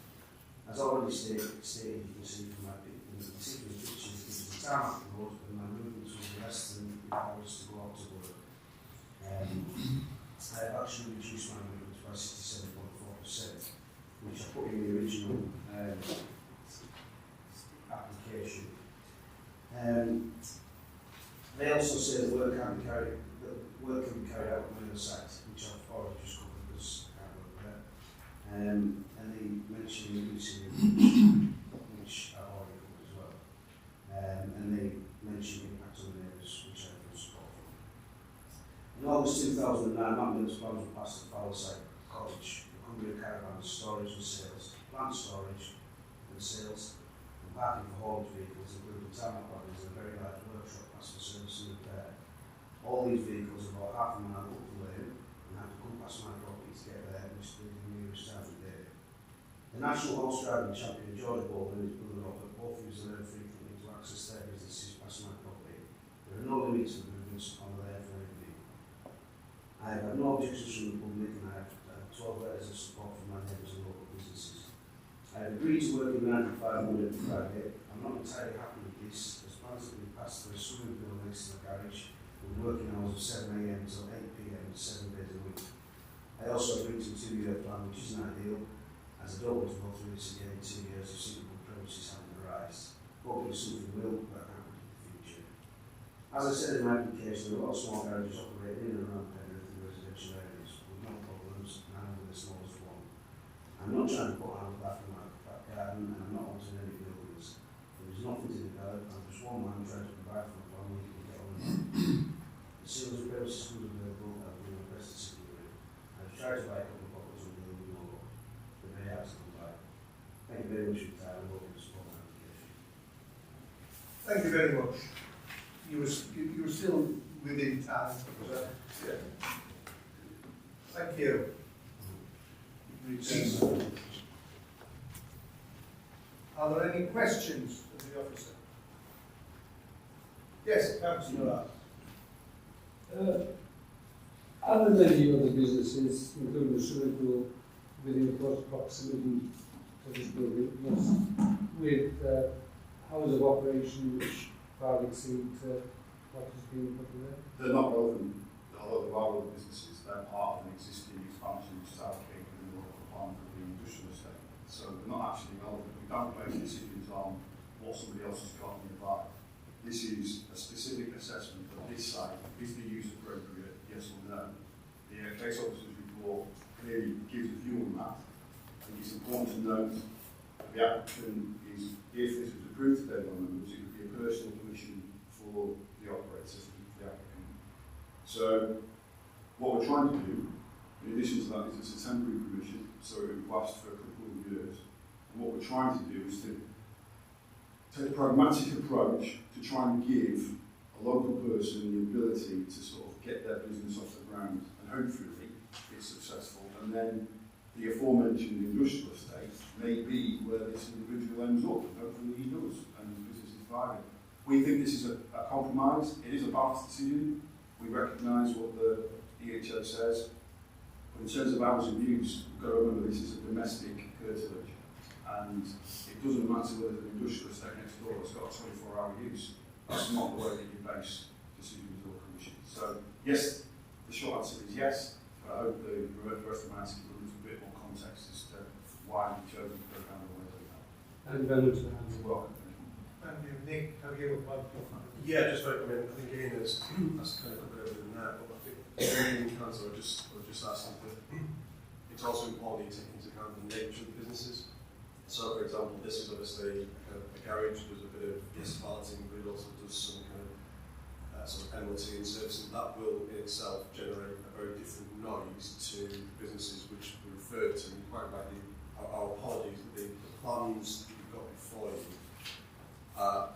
As already stated, you can see from my particular pictures, it is a tarmac road, and my movements will be less than if I was to go out to work. I have actually reduced my movements by 67.4%, which I put in the original application. They also say that work can be carried out on the other site, which I've already just covered because I can't work there. And they mention reducing the which I've already covered as well. And they mention impact on the neighbours, which I feel support for. In August 2009, Matt Mills plans were passed at Fowler Site College, the Cumbria Caravans, storage and sales, plant storage and sales, and parking for haulage vehicles, including tarmac wagons and a very large workshop passed for service and repair. All these vehicles are about half a mile up the lane and have to come past my property to get there, which is the nearest town of day. The national horse driving champion George Baldwin and his brother Robert both use the lane frequently to access their businesses past my property. There are no limits to movements on the lane for any vehicle. I have had no objections from the public, and I have 12 letters of support from my neighbours and local businesses. I have agreed to work in 9 to 5 Monday to Friday. I'm not entirely happy with this, as plans that we passed for a swimming pool next to the garage, with working hours of 7 AM till 8 PM, 7 days a week. I also agreed to a 2-year plan, which isn't ideal, as I don't want to go through this again in 2 years of suitable premises having arise. Hopefully something will work out in the future. As I said in my application, there are a lot of small garages operating in and around Penrith in residential areas with no problems, and I'm the smallest one. I'm not trying to put out that from my back garden, and I'm not wanting any buildings. There is nothing to develop, I'm just one man trying to provide for my family and get on. As soon as the premises comes available, I'll do my best to secure it. I've tried to buy a couple of bottles of milk and more, but they have to come back. Thank you very much for your time, and welcome to support my application. Thank you very much. You were still within time. Yeah. Thank you. Are there any questions of the officer? Yes, Councillor. Are there many other businesses, including the swimming pool, within close proximity to this building? Yes. With hours of operation which far exceed what is being put there? They're not relevant, although there are other businesses. They're part of an existing expansion which is allocated in the local plan for the industrial estate. So they're not actually relevant. We don't make decisions on what somebody else has got nearby. This is a specific assessment of this site. Is the use appropriate? Yes or no? The case officer's report clearly gives a view on that. I think it's important to note that the applicant is, if this was approved today by members, it would be a personal permission for the operator, the applicant. So what we're trying to do, in addition to that, is it's a temporary permission, so it would last for a couple of years. And what we're trying to do is to take a pragmatic approach to try and give a local person the ability to sort of get their business off the ground and hopefully it's successful. And then the aforementioned industrial estate may be where this individual ends up, and hopefully he does, and his business is thriving. We think this is a compromise. It is a balance decision. We recognise what the EHO says. But in terms of hours of use, we've got to remember this is a domestic curtilage. And it doesn't matter whether the industrial estate next door has got a 24-hour use. That's not the way that you base decisions or commissions. So, yes, the short answer is yes, but I hope the rest of my answer gives a little bit more context as to why we chose to go down the way that we have. Thank you very much. You're welcome. Thank you. Nick, have you applied for? Yeah, just I mean, I think Ian has kind of covered everything there, but I think in council, I was just asking that it's also important you take into account the nature of the businesses. So, for example, this is obviously a garage, there's a bit of municipality, but it also does some kind of sort of penalty and services. That will in itself generate a very different noise to businesses which we referred to, and quite rightly, our apologies, but the plans that you've got before you are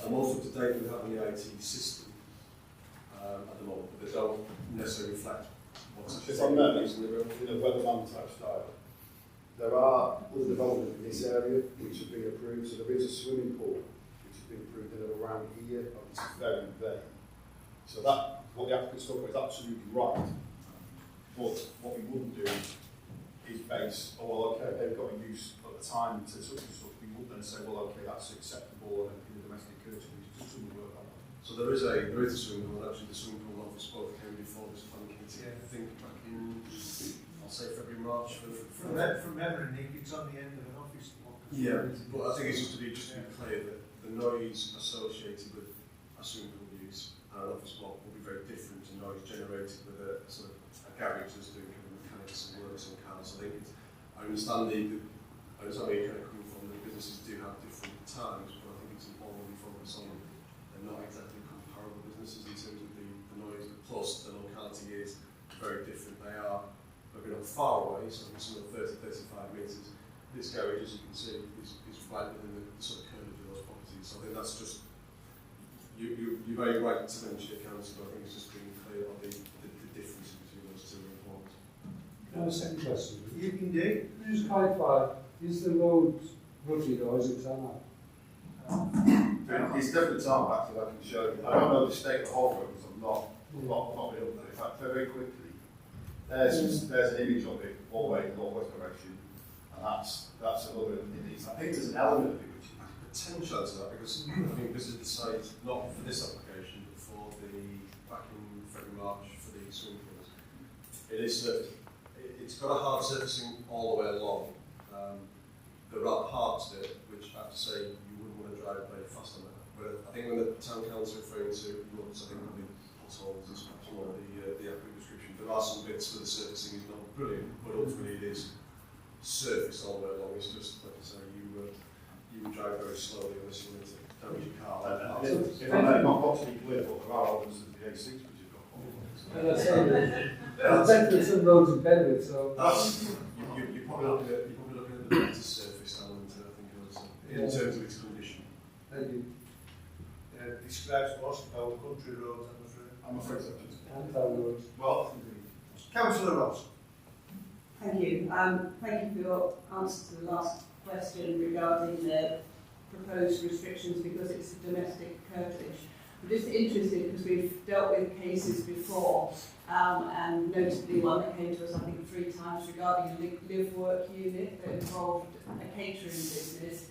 the most up to date we have in the IT system at the moment, but they don't necessarily reflect what's If I may, in a weatherman type style, there are other developments in this area which have been approved. So there is a swimming pool which has been approved in and around here. It's very vague. So that, what the applicant's talking about, is absolutely right. But what we wouldn't do is base, oh well, okay, they've got a use at the time to such and such. We would then say, well, okay, that's acceptable in the domestic curtilage. It just doesn't work that way. So there is a swimming pool. Actually, the swimming pool office both came before this planning committee. I think back in, I'll say February, March. From memory, Nick, it's on the end of an office block. Yeah, but I think it's just to be clear that the noise associated with a swimming pool use and an office block will be very different to noise generated with a sort of a garage that's doing kind of mechanics and works on cars. I think I understand where you're kind of coming from. The businesses do have different times, but I think it's important we focus on they're not exactly comparable businesses in terms of the noise. Plus, the locality is very different. They are looking up far away, so from some of the 30-35 metres. This garage, as you can see, is right within the sort of curve of those properties. So I think that's just, you're very right to mention it, Council, but I think it's just being clear on the differences between those two reports. Can I have a second question? You can do. Just clarify, is the road rutted or is it tarmac? It's definitely tarmac, so I can show you. I don't know the state of the whole road because I'm not been up there. In fact, very quickly, there's an image of it, all the way northwest direction. And that's another. I think there's an element of it which Potential to that, because I think visited the site not for this application but for back in February, March for the swimming pools. It is it's got a hard surfacing all the way along. There are parts of it which I have to say you wouldn't want to drive very fast on that. But I think when the town council is referring to ruts, I think there'll be potholes as one of the accurate description. There are some bits where the surfacing is not brilliant, but ultimately it is surface all the way along. It's just like I say, you would drive very slowly unless you wanted to damage your car. If I may not got to be clear, but there are elements of the A6 which have got potholes. And I'd say that I've been some roads in Penrith, so You're probably looking at the better surface element, I think, in terms of its condition. thank you. Describes most of our country roads, I'm afraid. And town roads. Well, Councillor Ross. Thank you. Thank you for your answer to the last question regarding the proposed restrictions because it's a domestic curtilage. I'm just interested because we've dealt with cases before, and notably one that came to us I think 3 times regarding a live-work unit that involved a catering business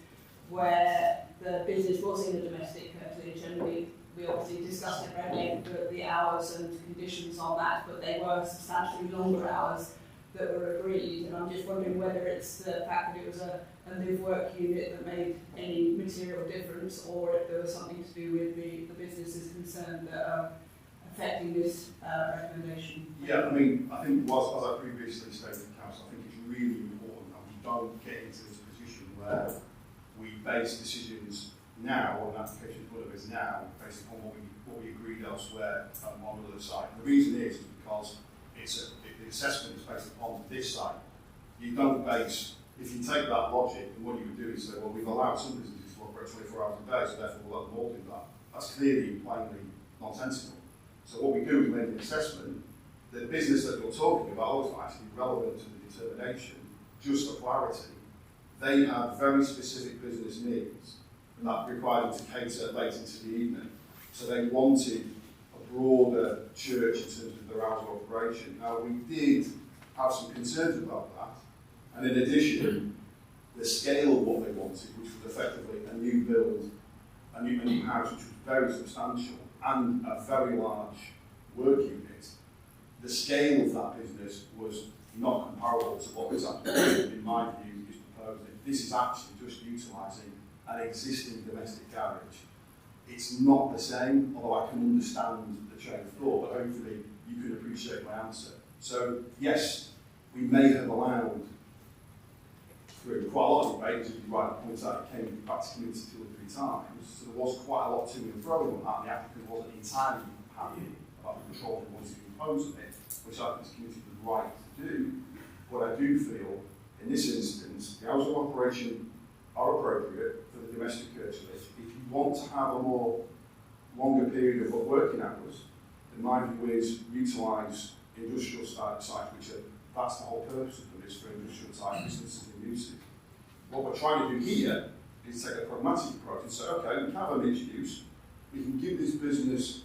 where the business was in a domestic curtilage, and we obviously discussed it at length, the hours and conditions on that, but they were substantially longer hours that were agreed, and I'm just wondering whether it's the fact that it was a live-work unit that made any material difference, or if there was something to do with the businesses concerned that are affecting this recommendation. Yeah, I mean, I think as I previously stated to Council, I think it's really important that we don't get into this position where we base decisions now on an application point of is now based upon what we agreed elsewhere on another site. And the reason is because the assessment is based upon this site. You don't base, if you take that logic, and what you would do is say, well, we've allowed some businesses to operate 24 hours a day, so therefore we'll let them all do that. That's clearly, plainly nonsensical. So what we do is make an assessment. The business that you're talking about is not actually relevant to the determination, just for clarity. They have very specific business needs that required them to cater late into the evening. So they wanted a broader church in terms of their hours of operation. Now, we did have some concerns about that, and in addition, the scale of what they wanted, which was effectively a new build, a new house, which was very substantial, and a very large work unit, the scale of that business was not comparable to what this application, in my view, is proposing. This is actually just utilising an existing domestic garage. It's not the same, although I can understand the train of thought, but hopefully you can appreciate my answer. So, yes, we may have allowed, through quite a lot of debate, as you rightly point out, it came back to committee 2 or 3 times, so there was quite a lot to and fro on that, and the applicant wasn't entirely happy about the control he wanted to impose on it, which I think this committee was right to do. What I do feel, in this instance, the hours of operation are appropriate for the domestic curtilage. If you want to have a longer period of working hours, then my view is utilise industrial sites, which that's the whole purpose of them, is for industrial type businesses and uses. What we're trying to do here is take a pragmatic approach and say, okay, we can have a mixed use, we can give this business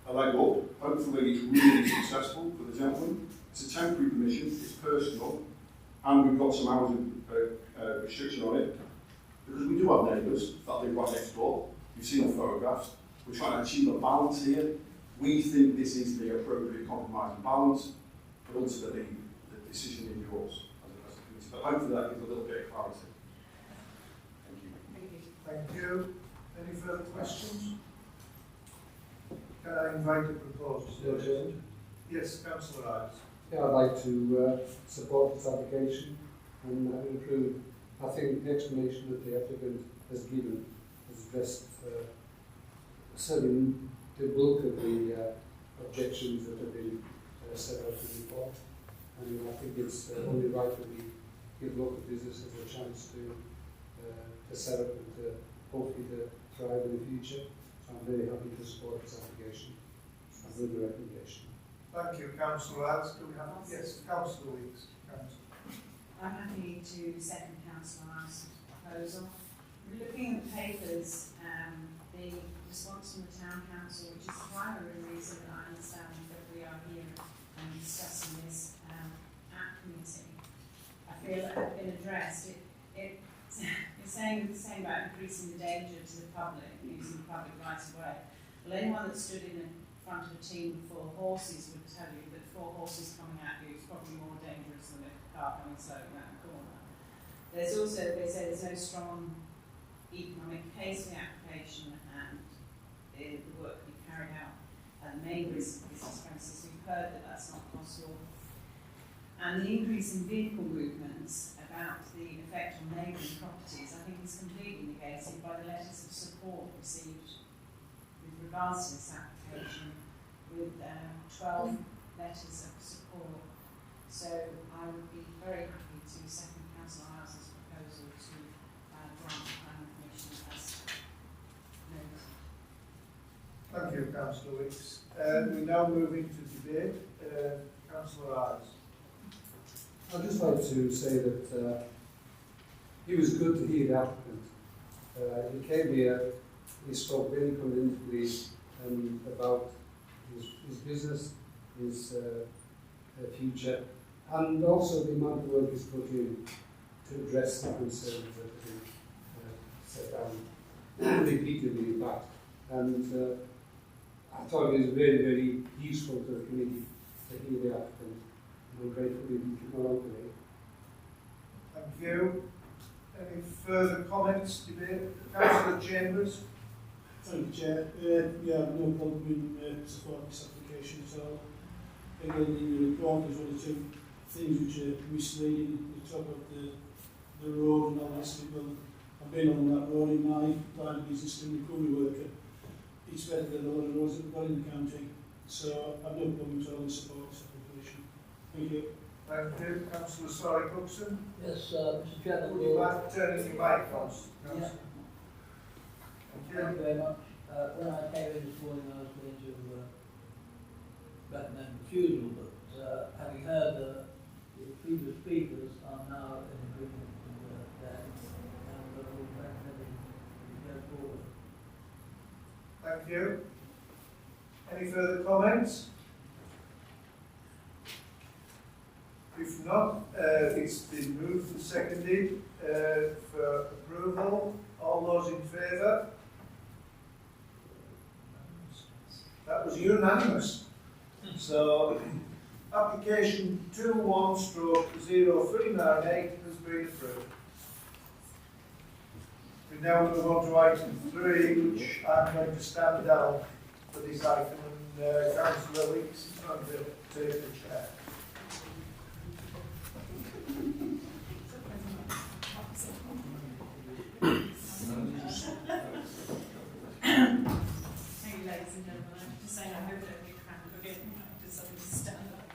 a leg up, hopefully it's really successful for the gentleman. It's a temporary permission, it's personal, and we've got some hours of restriction on it, because we do have neighbours that live right next door. You've seen the photographs. We're trying to achieve a balance here. We think this is the appropriate compromise and balance, but ultimately the decision is yours as a committee. But hopefully that gives a little bit of clarity. Thank you. Thank you. Any further questions? Can I invite the proposal? Yes, Councillor Ives. Yeah, I'd like to support this application and improve. I think the explanation that the applicant has given has addressed certainly the bulk of the objections that have been set out in the report. And I think it's only right that we give local businesses a chance to set up and to hopefully to thrive in the future. So I'm very happy to support this application and with the recommendation. Thank you, Councillor Ives. Do we have? Yes, Councillor Weeks. I'm happy to second Councillor Ives' proposal. Looking at the papers, the response from the Town Council, which is the primary reason that I understand that we are here and discussing this at committee, I feel that have been addressed interest, it's saying about increasing the danger to the public using the public right of way. Well, anyone that stood in front of a team full of horses would tell you that 4 horses coming at you is probably more dangerous than a car coming slowly around the corner. There's also, they say there's no strong economic case for the application and the work can be carried out at the main business premises. We've heard that that's not possible. And the increase in vehicle movements about the effect on neighbouring properties, I think is completely negated by the letters of support received with regards to this application, with 12 letters of support. So I would be very happy to second Councillor House's proposal to grant the Planning Commission as noted. Thank you, Councillor Wicks. We now move into debate. Councillor Eyes. I'd just like to say that it was good to hear the applicant. He came here, he spoke very convincingly about his business, his future, and also the amount of work he's put in to address the concerns that have been set down repeatedly, in fact. And I thought it was very, very useful to the committee to hear the applicant. I'm grateful that you came along today. Thank you. Any further comments, debate? Councillor Chambers. Thank you, Chair. Yeah, no problem in supporting this application at all. Again, in the report there's one or two things which are misleading. The top of the road and all this. Well, I've been on that road in my line of business doing recovery worker. It's better than a lot of roads that we've got in the county. So I've no problem at all in supporting this application. Thank you. Thank you. Councillor Sorry Cookson. Yes, Mr. Chairman. Would you like to turn in your mic, Councillor? Yeah. Thank you very much. When I came in this morning, I was going to recommend refusal, but having heard the previous speakers, I'm now in agreement with them, and will recommend it go forward. Thank you. Any further comments? If not, it's been moved and seconded for approval. All those in favour? That was unanimous. So, application 21/0398 has been approved. We now move on to item 3, which I'm going to stand down for this item, and Councillor Weeks is going to take the chair. Thank you, ladies and gentlemen. I'm just saying I hope that we can forget to something to stand up.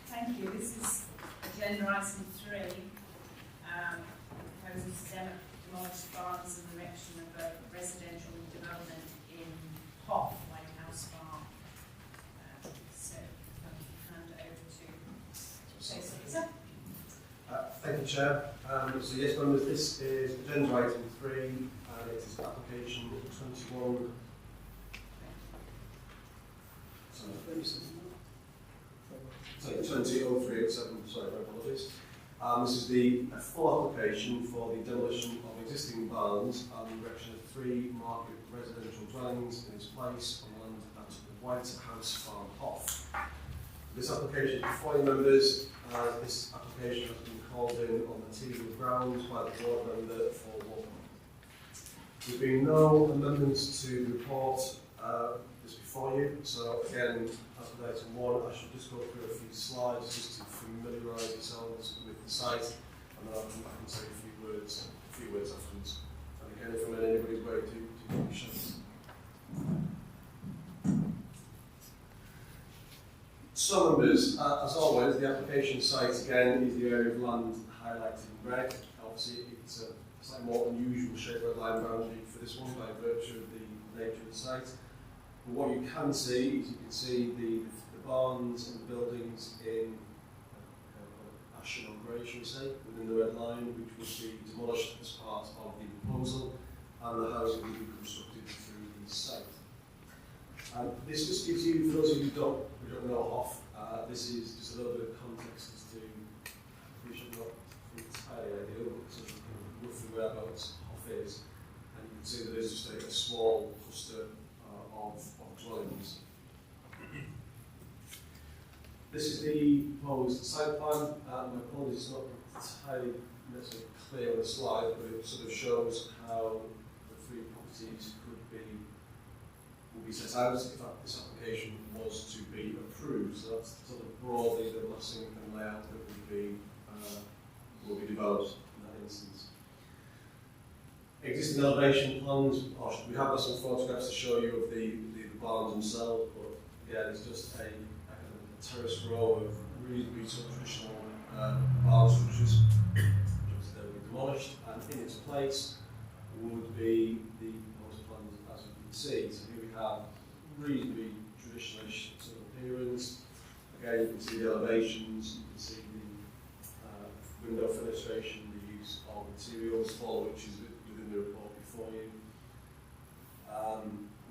Thank you. This is agenda item 3. Proposal to demolish barns and the erection of a residential development in Hoff, Lighthouse Farm. So I'll hand over to Jason. Thank you, Chair. So yes, members, this is agenda item 3, and it is application 21. Sorry, 200387. Sorry, my apologies. This is the full application for the demolition of existing barns and the erection of 3 market residential dwellings in its place on land at the White House Farm, Hoff. This application is before you, members. This application has been called in on material grounds by the board member for 1 month. There have been no amendments to the report just before you, so again, as with item 1, I should just go through a few slides just to familiarise yourselves with the site, and then I can say a few words afterwards. And again, if I'm in anybody's way to questions. So members, as always, the application site again is the area of land highlighted in red. Obviously it's a slightly more unusual shape of line boundary for this one by virtue of the nature of the site. But what you can see is you can see the barns and the buildings in ashen or grey, shall we say, within the red line, which would be demolished as part of the proposal, and the housing will be constructed through the site. This just gives you, for those of you who don't know Hoff, this is just a little bit of context as to, we should not think it's highly ideal, but sort of roughly whereabouts Hoff is. And you can see that there's just a small cluster of dwellings. This is the proposed site plan. My apologies, it's not entirely necessarily clear on the slide, but it sort of shows how the three properties will be set out if this application was to be approved. So that's sort of broadly the massing and layout that will be developed in that instance. Existing elevation plans, we have got some photographs to show you of the barns themselves, but again, it's just a terrace row of reasonably traditional barn structures, which they will be demolished, and in its place would be the proposed plans as you can see. So here we have reasonably traditional-ish sort of appearance. Again, you can see the elevations, you can see the window fenestration, the use of materials, all which is within the report before you.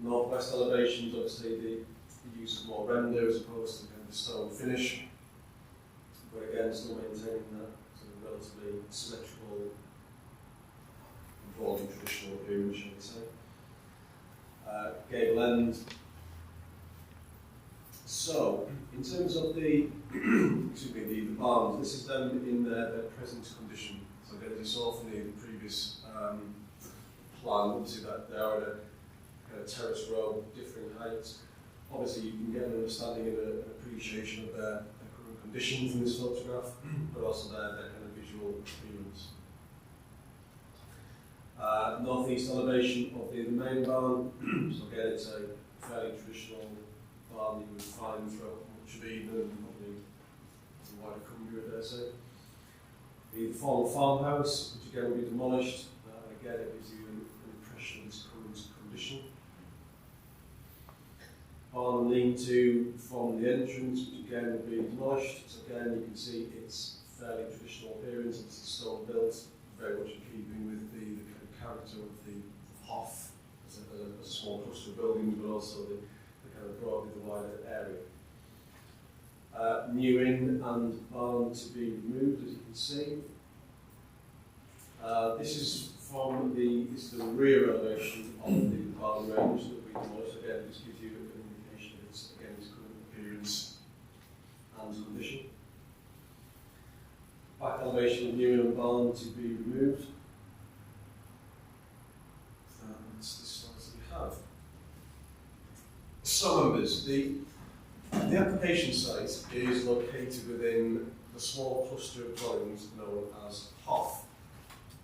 Northwest elevations, obviously the use of more render as opposed to kind of stone finish, but again, still maintaining that sort of relatively symmetrical, broadly traditional appearance, shall we say. Gable end. So, in terms of the excuse me, the barns, this is them in their present condition. So again, as you saw from the previous plan, obviously that they are at a kind of terrace row, differing heights. Obviously, you can get an understanding and an appreciation of their current conditions in this photograph, but also their kind of visual appearance. Northeast elevation of the main barn. So again, it's a fairly traditional barn you would find throughout much of Eden and probably the wider Cumbria, I dare say. The former farmhouse, which again will be demolished. Again, it gives you an impression of its current condition. Barn lean-to from the entrance, which again will be demolished. So again, you can see its fairly traditional appearance. It's stone built, very much in keeping with the kind of character of the Hoff as a small cluster of buildings, but also the kind of broadly the wider area. New inn and barn to be removed, as you can see. This is from the rear elevation of the barn range that we demolished. Again, just gives you an indication of its current appearance and condition. Back elevation of new inn and barn to be removed. That's the slides that we have. So members, the application site is located within the small cluster of dwellings known as Hoff.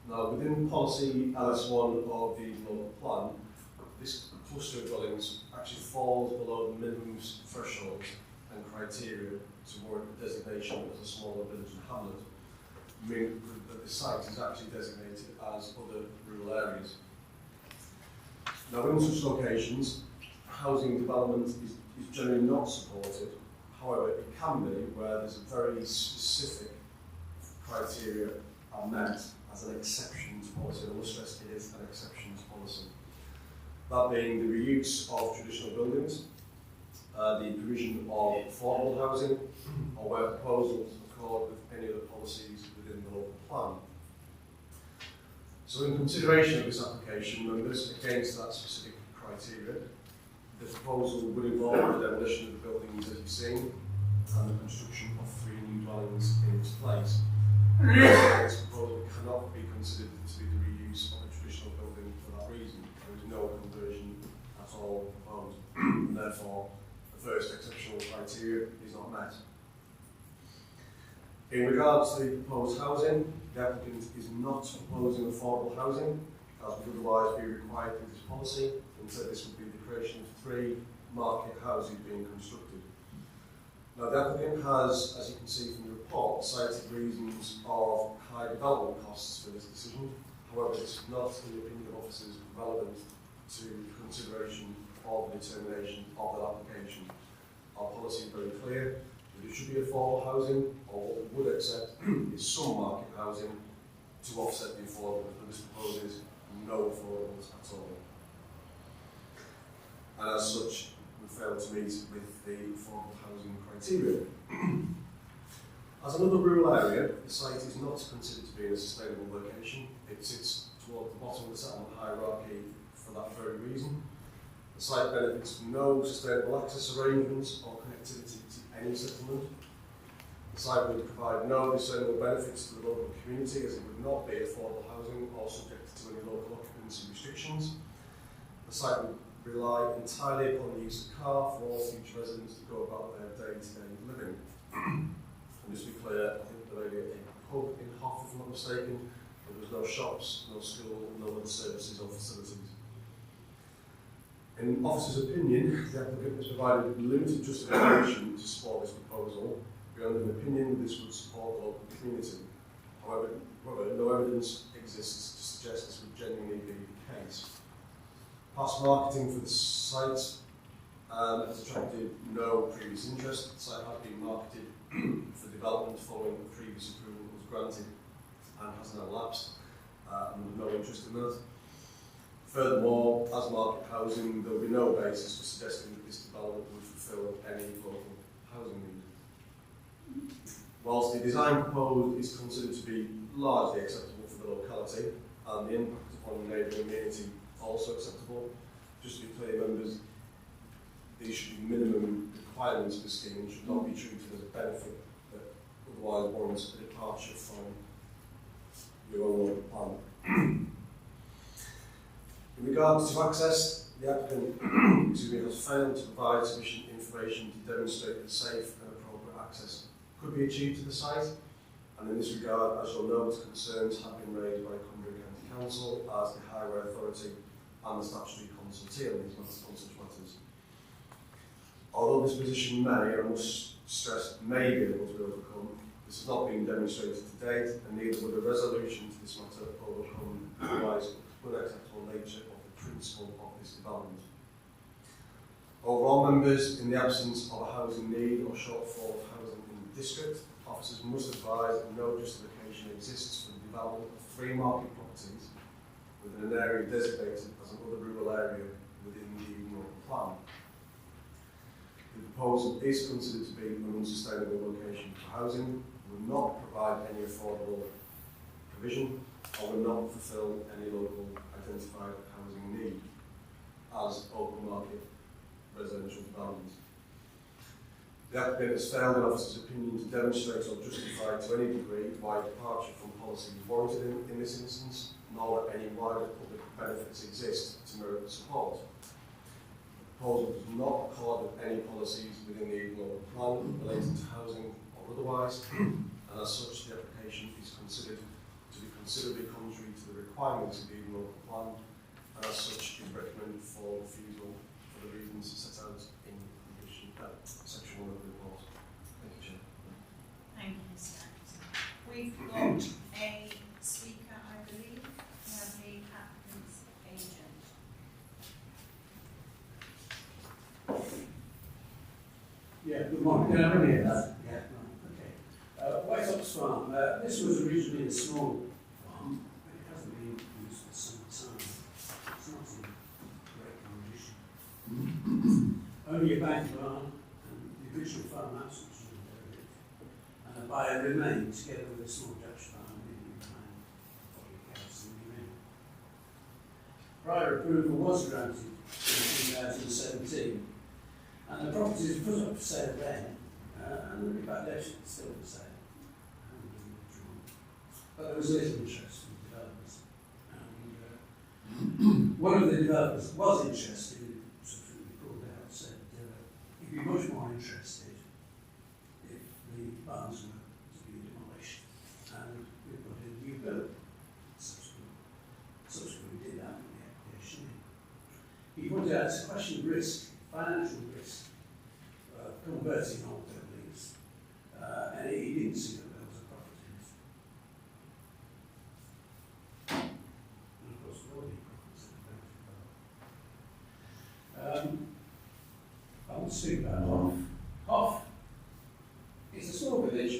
Now, within policy LS1 of the local plan, this cluster of dwellings actually falls below the minimum thresholds and criteria to warrant designation as a smaller village and hamlet, meaning that the site is actually designated as other rural areas. Now, in such locations, housing development is generally not supported. However, it can be where there's a very specific criteria are met as an exception to policy. I must stress it is an exception to policy. That being the reuse of traditional buildings, the provision of affordable housing, or where proposals accord with any other policies within the local plan. So in consideration of this application, members, against that specific criteria, the proposal would involve the demolition of the buildings as you've seen, and the construction of 3 new dwellings in its place. This proposal cannot be considered to be the reuse of a traditional building for that reason. There is no conversion at all proposed, and therefore the first exceptional criteria is not met. In regards to the proposed housing, the applicant is not proposing affordable housing, as would otherwise be required through this policy. Instead, this would be the creation of 3 market houses being constructed. Now, the applicant has, as you can see from the report, cited reasons of high development costs for this decision. However, this is not, in the opinion of officers, relevant to consideration of the determination of that application. Our policy is very clear. It should be affordable housing, or what we would accept is some market housing to offset the affordable, and this proposes no affordables at all. And as such, we failed to meet with the affordable housing criteria. As another rural area, the site is not considered to be in a sustainable location. It sits toward the bottom of the settlement hierarchy for that very reason. The site benefits from no sustainable access arrangements or connectivity to any settlement. The site would provide no discernible benefits to the local community, as it would not be affordable housing or subject to any local occupancy restrictions. The site would rely entirely upon the use of car for all future residents to go about their day-to-day living. And just to be clear, I think there may be a pub in Hoff, if I'm not mistaken, but there's no shops, no school, no other services or facilities. In the officer's opinion, the applicant has provided limited justification to support this proposal, beyond an opinion this would support the local community. However, no evidence exists to suggest this would genuinely be the case. Past marketing for the site has attracted no previous interest. The site has been marketed for development following the previous approval was granted and has now lapsed, and no interest in that. Furthermore, as market housing, there will be no basis for suggesting that this development would fulfil any local housing need. Whilst the design proposed is considered to be largely acceptable for the locality and the impact upon the neighbouring community also acceptable, just to be clear, members, these should be minimum requirements of the scheme and should not be treated as a benefit that otherwise warrants a departure from your own local plan. In regards to access, the applicant has failed to provide sufficient information to demonstrate that safe and appropriate access could be achieved to the site, and in this regard, as you'll note, concerns have been raised by Cumbria County Council as the Highway Authority and the statutory consultee on such matters. Although this position may, I must stress, may be able to be overcome, this has not been demonstrated to date, and neither would a resolution to this matter overcome the otherwise unacceptable nature of the principle of this development. Overall, members, in the absence of a housing need or shortfall of housing in the district, officers must advise that no justification exists for the development of 3 market properties within an area designated as another rural area within the local plan. The proposal is considered to be an unsustainable location for housing, will not provide any affordable provision, or will not fulfil any local identified housing need as open market residential development. The applicant has failed in officer's opinion to demonstrate or justify to any degree why departure from policy is warranted in this instance, nor that any wider public benefits exist to merit the support. The proposal does not accord with any policies within the local plan related to housing or otherwise, and as such the application is considered to be considerably contrary to the requirements of the local plan, and as such is recommended for refusal for the reasons set out in section 1 of the report. Thank you, Chair. Thank you, Mr. Acton. We've got a speaker, I believe. We have the applicant's agent. Yeah, good morning. Can everyone hear that? Yeah, right, okay. White Ox Farm. This was originally a small farm, but it hasn't been used for some time. It's not in great condition. Only a bank barn and the original farm house, which was very big. And a buyer remained together with a small Dutch farm leaving behind public house and remained. Prior approval was granted in 2017. And the property was put up for sale then, and the revaluation is still for sale. But there was little interest from the developers. And one of the developers was interested, subsequently pulled out, said he'd be much more interested if the barns were to be demolished and we put in a new build. Subsequently did that with the application. He pointed out it's a question of risk, financial risk, converting old buildings, and he didn't see that there was a profit in it. And of course, there will be profits in the building. I want to speak about Hoff. Hoff is a small village,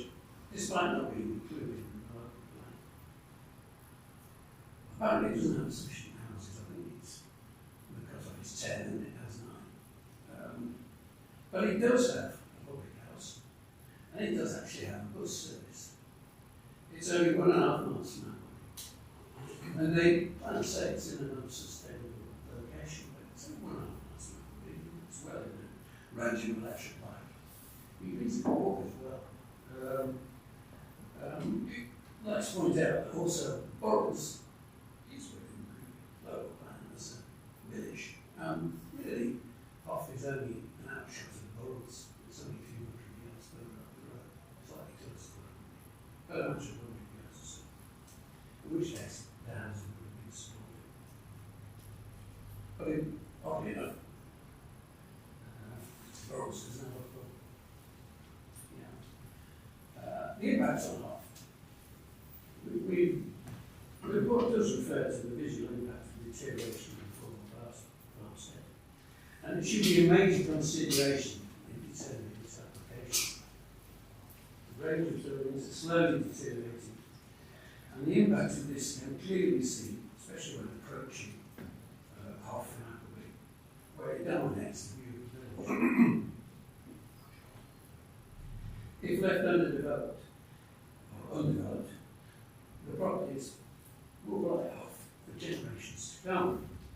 despite not being included in the local plan. Apparently, it doesn't have sufficient houses. I think it's because of its 10 and it has 9. But it does have a public house, and it does actually have a bus service. It's only 1.5 miles an hour. And they plan to say it's in an unsustainable location, but it's only 1.5 miles an hour. It's well in the range of an electric bike. You can easily walk as well. Let's point out that also Borrells is within the local plan as a village. Really, Hoff is only an outshot of Borrells. It's only a few hundred yards further up the road, slightly to the side. But I'm sure 100 yards or so. In which case, the housing would have been supported. But oddly enough, Borrells is now a club. The impact on Hoff. The report does refer to the visual impact of deterioration in the former farmstead, and it should be a major consideration in determining its application. The range of buildings are slowly deteriorating, and the impact of this can clearly be seen, especially when approaching Hoff and Appleby, where it dominates the view of the village. If left underdeveloped, or undeveloped, the properties will lie off for generations to come.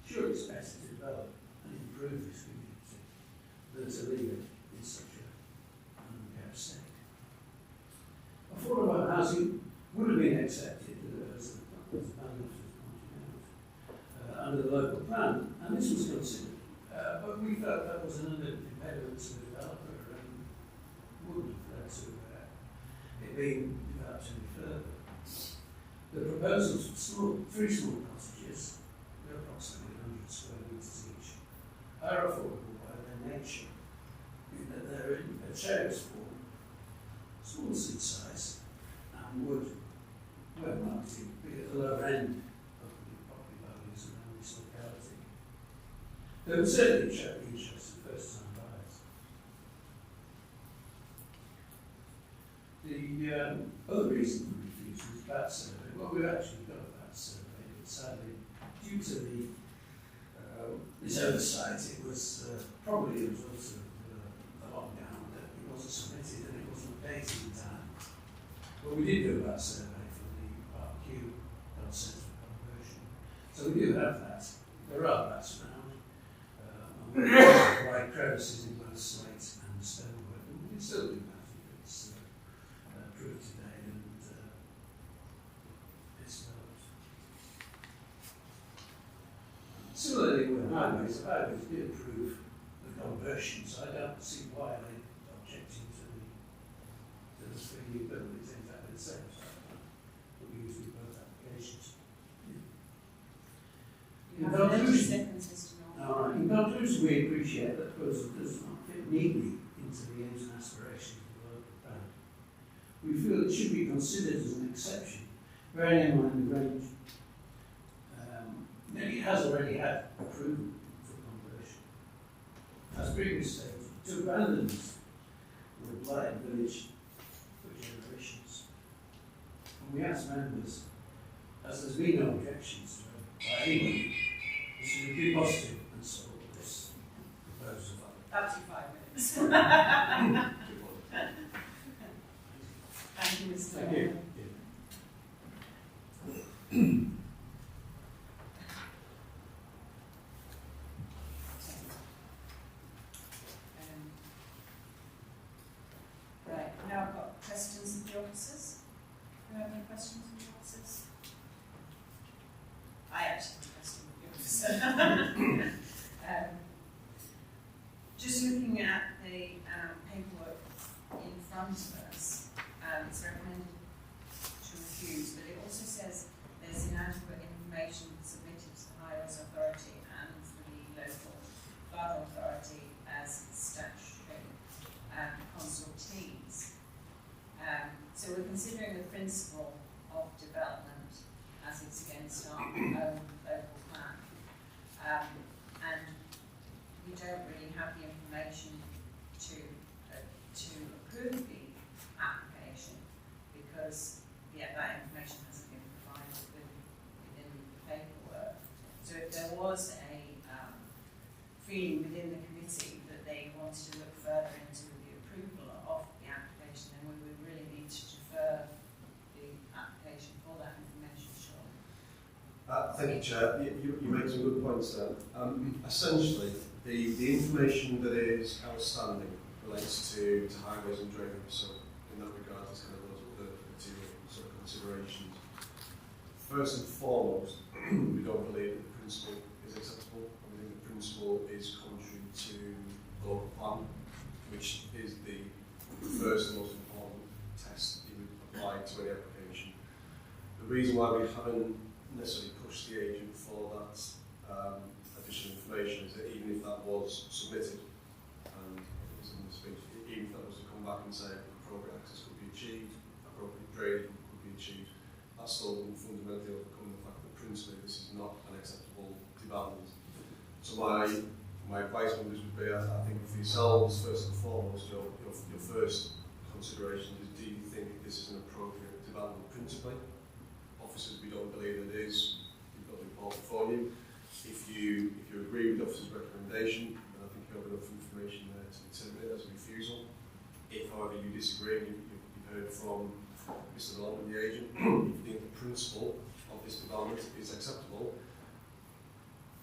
Sure, it's better to develop and improve this community than to leave it in such an unkept state. Affordable housing would have been accepted, as the planning officer pointed out, under the local plan, and this was considered. But we felt that was an impediment to the developer and wouldn't have led to it being developed any further. The proposals for three small cottages, they're approximately 100 square metres each, are affordable by their nature, in that they're in a terrace form, small seat size, and would, when marketed, be at the lower end of the property values around this locality. They would certainly attract the interest of first-time buyers. The other reason for refusal is bad survey. Well, we've actually got a bad survey, but sadly, due to this oversight, it was probably a result of the lockdown that it wasn't submitted and it wasn't updated in time. But we did do a bad survey for the RQ, consent for conversion. So we do have that. There are bats around. And we have white crevices in both slate and stonework. And we can still do that if it's approved today and it's developed. Similarly with highways, highways did approve the conversion, so I don't see why they're objecting to the three new buildings exactly the same. So we use with both applications. You have 30 seconds, Mr. All right. In conclusion, we appreciate that the proposal does not fit neatly into the aims and aspirations of the local plan. We feel it should be considered as an exception, bearing in mind the range. It has already had approval for conversion. As previously stated, to abandon this would blight the village for generations. And we ask members, as there's been no objections to it by anyone, to be positive and support this proposal. Up to 5 minutes. Thank you, Mr. Thank you. Right, now I've got questions of the officers. Do you have any questions of the officers? I actually have a question of the officer. Just looking at the paperwork in front of us, it's recommended to refuse, but it also says there's inadequate information submitted to the Highways Authority and the local fire authority as statutory consultees. So we're considering the principle of development as it's against our own local plan. And we don't really have the information to approve the application because that information hasn't been provided within the paperwork. So if there was a feeling within the committee that they wanted to look further Thank you, Chair. You make some good points there. Essentially, the information that is outstanding relates to highways and drainage, so in that regard, it's kind of those other material sort of considerations. First and foremost, we don't believe that the principle is acceptable. We think the principle is contrary to the local plan, which is the first and most important test that you would apply to any application. The reason why we haven't necessarily pushed the agent for that additional information is that even if that was submitted, and it was in the speech, even if that was to come back and say appropriate access could be achieved, appropriate drainage could be achieved, that still wouldn't fundamentally overcome the fact that principally this is not an acceptable development. So my advice on this would be, I think for yourselves, first and foremost, your first consideration is, do you think this is an appropriate development principally? Officers, we don't believe it is. You've got the report before you. If you agree with the officer's recommendation, then I think you have enough information there to determine it as a refusal. If, however, you disagree, you've heard from Mr. Long, the agent, if you think the principle of this development is acceptable,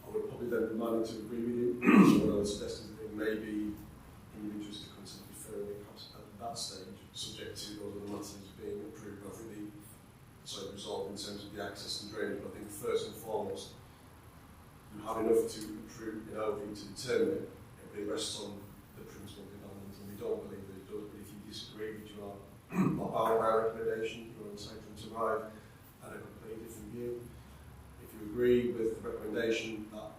I would probably then remind you to agree with you. So what I would suggest is that it may be in your interest to consider deferring it perhaps at that stage, subject to those other matters being approved, resolved in terms of the access and drainage. But I think first and foremost, you have enough to improve in our view to determine it. It rests on the principle of development, and we don't believe that it does. But if you disagree with our recommendation, you're entitled to arrive at a completely different view. If you agree with the recommendation that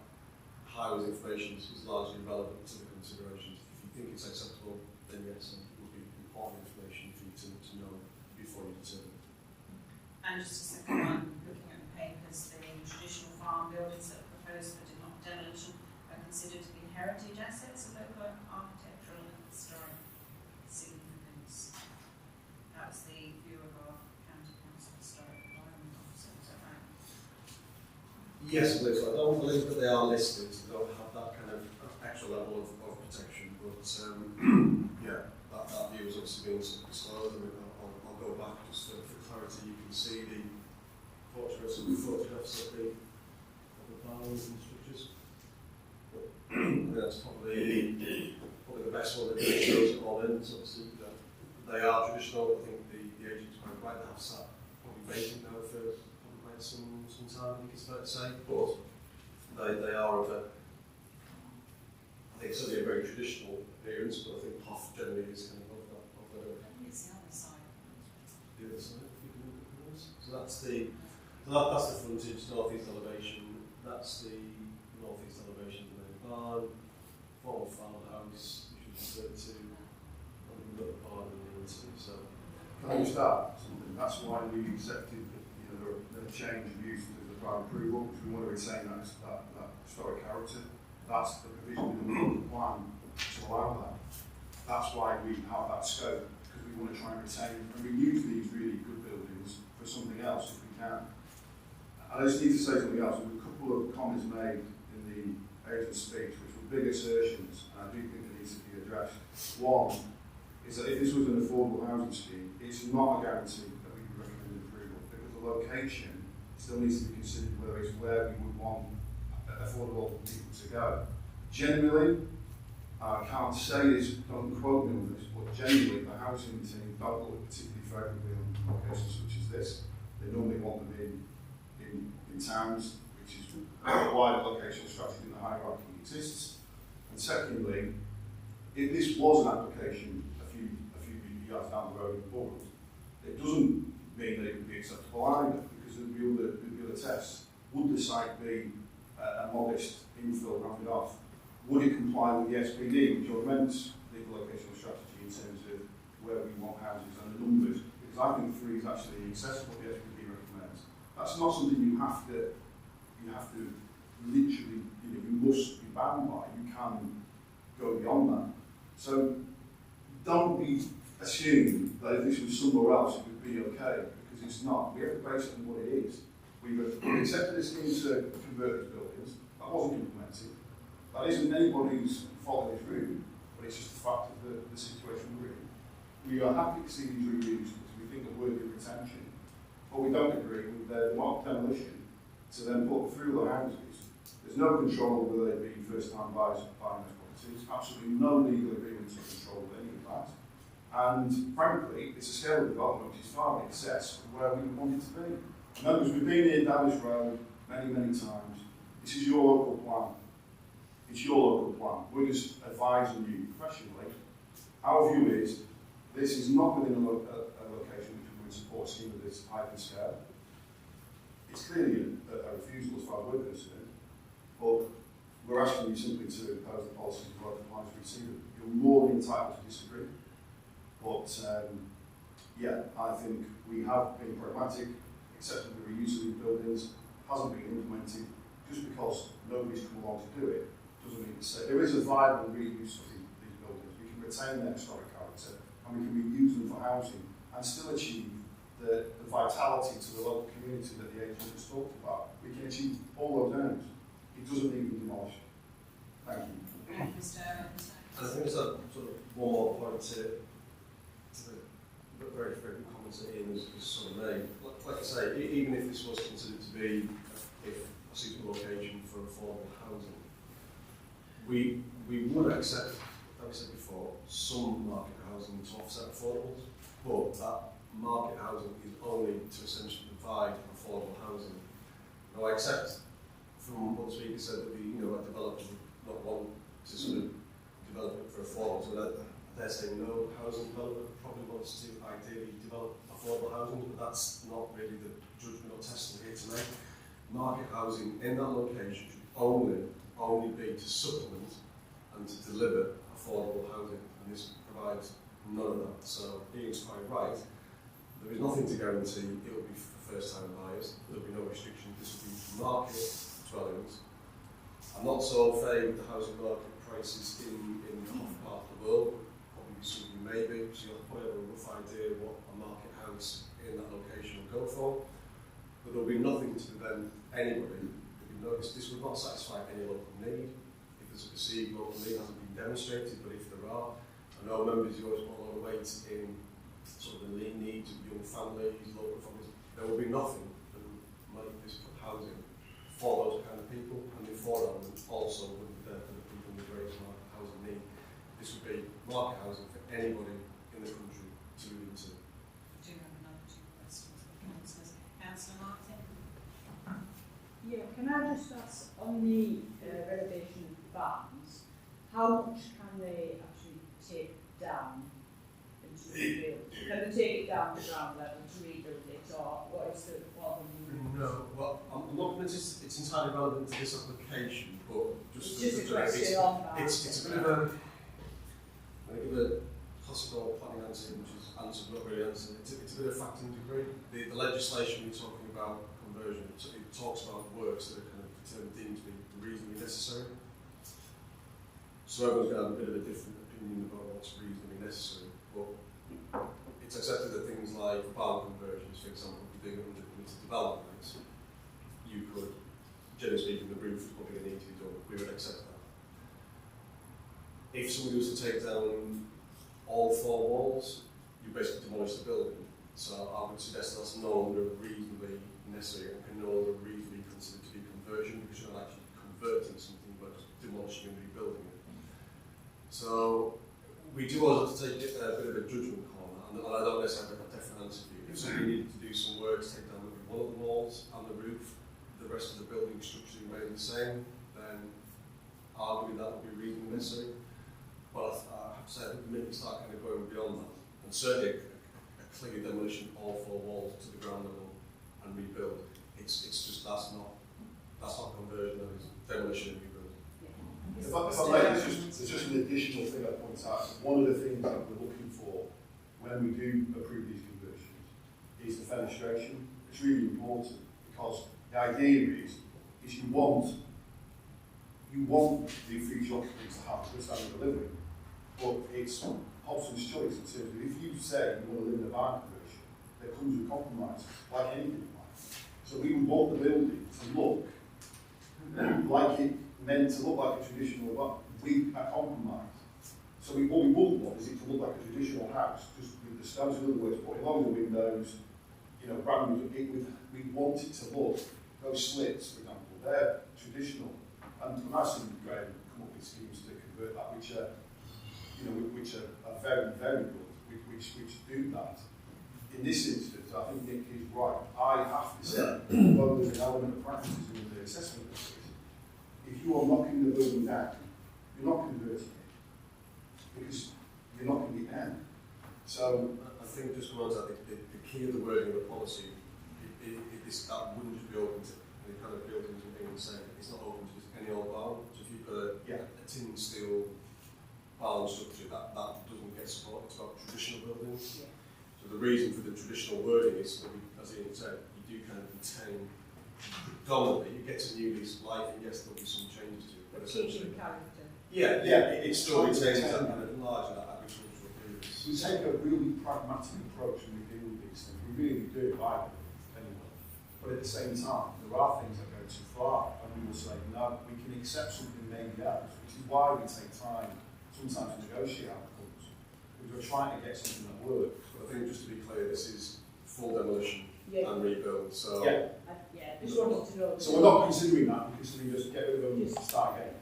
highways information is largely relevant to the considerations, if you think it's acceptable, then yes, it will be important information for you to know before you determine. And just a second one, looking at the papers, the traditional farm buildings that are proposed for demolition are considered to be heritage assets of local architectural and historic significance. That's the view of our County Council Historic Environment Officer, is that right? Yes, I believe so. I don't believe that they are listed, so they don't have that kind of extra level of protection, but yeah, that view is obviously being disclosed. I mean, I'll go back just for clarity. You can see the photographs of the barns and structures. But I think that's probably the best one that shows it all in. So obviously, they are traditional. I think the agent's quite right. They have sat probably vacant now for probably quite some time, I think it's fair to say. But they are of a, I think certainly a very traditional appearance, but I think Hoff generally is kind of that. I think it's the other side. The other side, if you can look at those. So that's the frontage, north-east elevation. That's the north-east elevation of the main barn, former farmhouse, which was referred to, and we've got the barn in the into. So, can I just add something? That's why we accepted the change of use to the private approval, because we want to retain that historic character. That's the provision in the plan to allow that. That's why we have that scope, because we want to try and retain and reuse these really good buildings for something else if we can. I just need to say something else. There were a couple of comments made in the agent's speech which were big assertions, and I do think they need to be addressed. One is that if this was an affordable housing scheme, it's not a guarantee that we would recommend approval, because the location still needs to be considered whether it's where we would want affordable people to go. Generally, I can't say this, don't quote me on this, but generally the housing team don't look particularly favourably on locations such as this. They normally want them in towns, which is why the locational strategy in the hierarchy exists. And secondly, if this was an application a few yards down the road in Portland, it doesn't mean that it would be acceptable either, because of the other tests. Would the site be a modest infill rounded off? Would it comply with the SPD, which augments the locational strategy in terms of where we want houses and the numbers? Because I think 3 is actually excessive what the SPD recommends. That's not something you have to literally, you must be bound by. You can go beyond that. So don't be assumed that if this was somewhere else it would be okay, because it's not. We have to base it on what it is. We've accepted this into converted buildings. That wasn't implemented. That isn't anybody's fault in this room, but it's just the fact of the situation we're in. We are happy to see these reused because we think they're worthy of retention, but we don't agree with their mock demolition to then put through the houses. There's no control whether they be first-time buyers buying those properties, absolutely no legal agreement to control any of that. And frankly, it's a scale of development which is far in excess of where we want it to be. Members, we've been here down this road many, many times. This is your local plan. It's your local plan. We're just advising you professionally. Our view is this is not within a location which we would support a scheme of this height and scale. It's clearly a refusal as far as we're concerned, but we're asking you simply to impose the policies of local plans we see them. You're more than entitled to disagree, but yeah, I think we have been pragmatic, accepted the reuse of these buildings hasn't been implemented just because nobody's come along to do it. Doesn't mean to say there is a viable reuse of these buildings. We can retain their historic character and we can reuse them for housing and still achieve the vitality to the local community that the agent has talked about. We can achieve all those aims. It doesn't need to be demolished. Thank you. Mr. Evans. And I think there's a sort of one more point to the very good comments that Ian has sort of made. Like I say, even if this was considered to be a suitable location for affordable housing, we would accept, like I said before, some market housing to offset affordables, but that market housing is only to essentially provide affordable housing. Now I accept from what the speaker said that a developer would not want to sort of develop it for affordable, so that they're saying no housing developer probably wants to ideally develop affordable housing, but that's not really the judgment or test we're here to make. Market housing in that location should only be to supplement and to deliver affordable housing, and this provides none of that. So Ian's quite right. There is nothing to guarantee it will be for first-time buyers. There will be no restriction. This will be market dwellings. I'm not so favoured with the housing market prices in the hot part of the world. Probably something maybe, so you'll probably have a rough idea what a market house in that location will go for. But there will be nothing to prevent anybody. This would not satisfy any local need. If there's a perceived local need, it hasn't been demonstrated, but if there are, I know members who always put a lot of weight in sort of the needs of young families, local families, there will be nothing that will make this housing for those kind of people, and the affordable also would be there for the people with the greatest market housing need. This would be market housing for anybody in the country to move into. I do have another two questions. Councillor Martin. Yeah, can I just ask on the renovation of barns, how much can they actually take down into rebuild? Can they take it down to ground level to rebuild it, or what is the No, well, I'm not going to, it's entirely relevant to this application, but just it's just a question on that. It's a bit of a, I'm going to give a classical planning answer, which is answered, not really answered. It's a bit of fact and degree. The legislation we're talking about conversion, it talks about works that are kind of deemed to be reasonably necessary. So everyone's going to have a bit of a different opinion about what's reasonably necessary, but it's accepted that things like barn conversions, for example, if you're doing 100 metre developments, you could, generally speaking, the roof is probably going to need to be done. We would accept that. If somebody was to take down all 4 walls, you basically demolish the building. So I would suggest that's no longer reasonably necessary and can no longer reasonably considered to be conversion, because you're not actually converting something but just demolishing and rebuilding it. So we do always have to take a bit of a judgment call on that, and I don't necessarily have a definite answer for you. If somebody needed to do some work to take down maybe one of the walls and the roof, the rest of the building structure remain the same, then arguably that would be reasonably necessary. But I have to say, the minute you start kind of going beyond that, and certainly a clear demolition of all 4 walls to the ground level and rebuild, it's just that's not conversion, that is demolition and rebuild. If I may, there's just an additional thing I'd point out. One of the things that we're looking for when we do approve these conversions is the fenestration. It's really important because the idea is you want the future occupants to have a good standard of living, but it's Hobson's choice in terms of if you say you want to live in a barn conversion, there comes with compromises, like anything in life. So we would want the building to look like it meant to look like a traditional barn with a compromise. So what we wouldn't want is it to look like a traditional house, just with the stones, in other words, putting along the windows, brand new. We want it to look those slits, for example, they're traditional. And I've seen Graham come up with schemes to convert that, which are, which are very, very good, which do that. In this instance, I think Nick is right. I have to say, although there's an element of pragmatism in the assessment of this, if you are knocking the building down, you're not converting it, because you're knocking it down. So I think just going on to that, the key of the wording of the policy, that wouldn't just be open to any kind of buildings and things, saying it's not open to just any old barn. So if you've got a tin steel barn structure, that doesn't get support. It's about traditional buildings. Yeah. So the reason for the traditional wording is, that as Ian said, you do kind of retain predominantly, you get to new lease life, and yes, there'll be some changes to it. But keeping character. It still retains that kind of enlarge that agricultural period. we take a really pragmatic approach when we deal with these things. We really do, I anyway. But at the same time, there are things that go too far, and we will say, no, we can accept something maybe else, which is why we take time sometimes to negotiate outcomes. Because we're trying to get something that works. But I think just to be clear, this is full demolition and rebuild. So just wanted to know. So we're not considering that, we're considering just get rid of them and start again.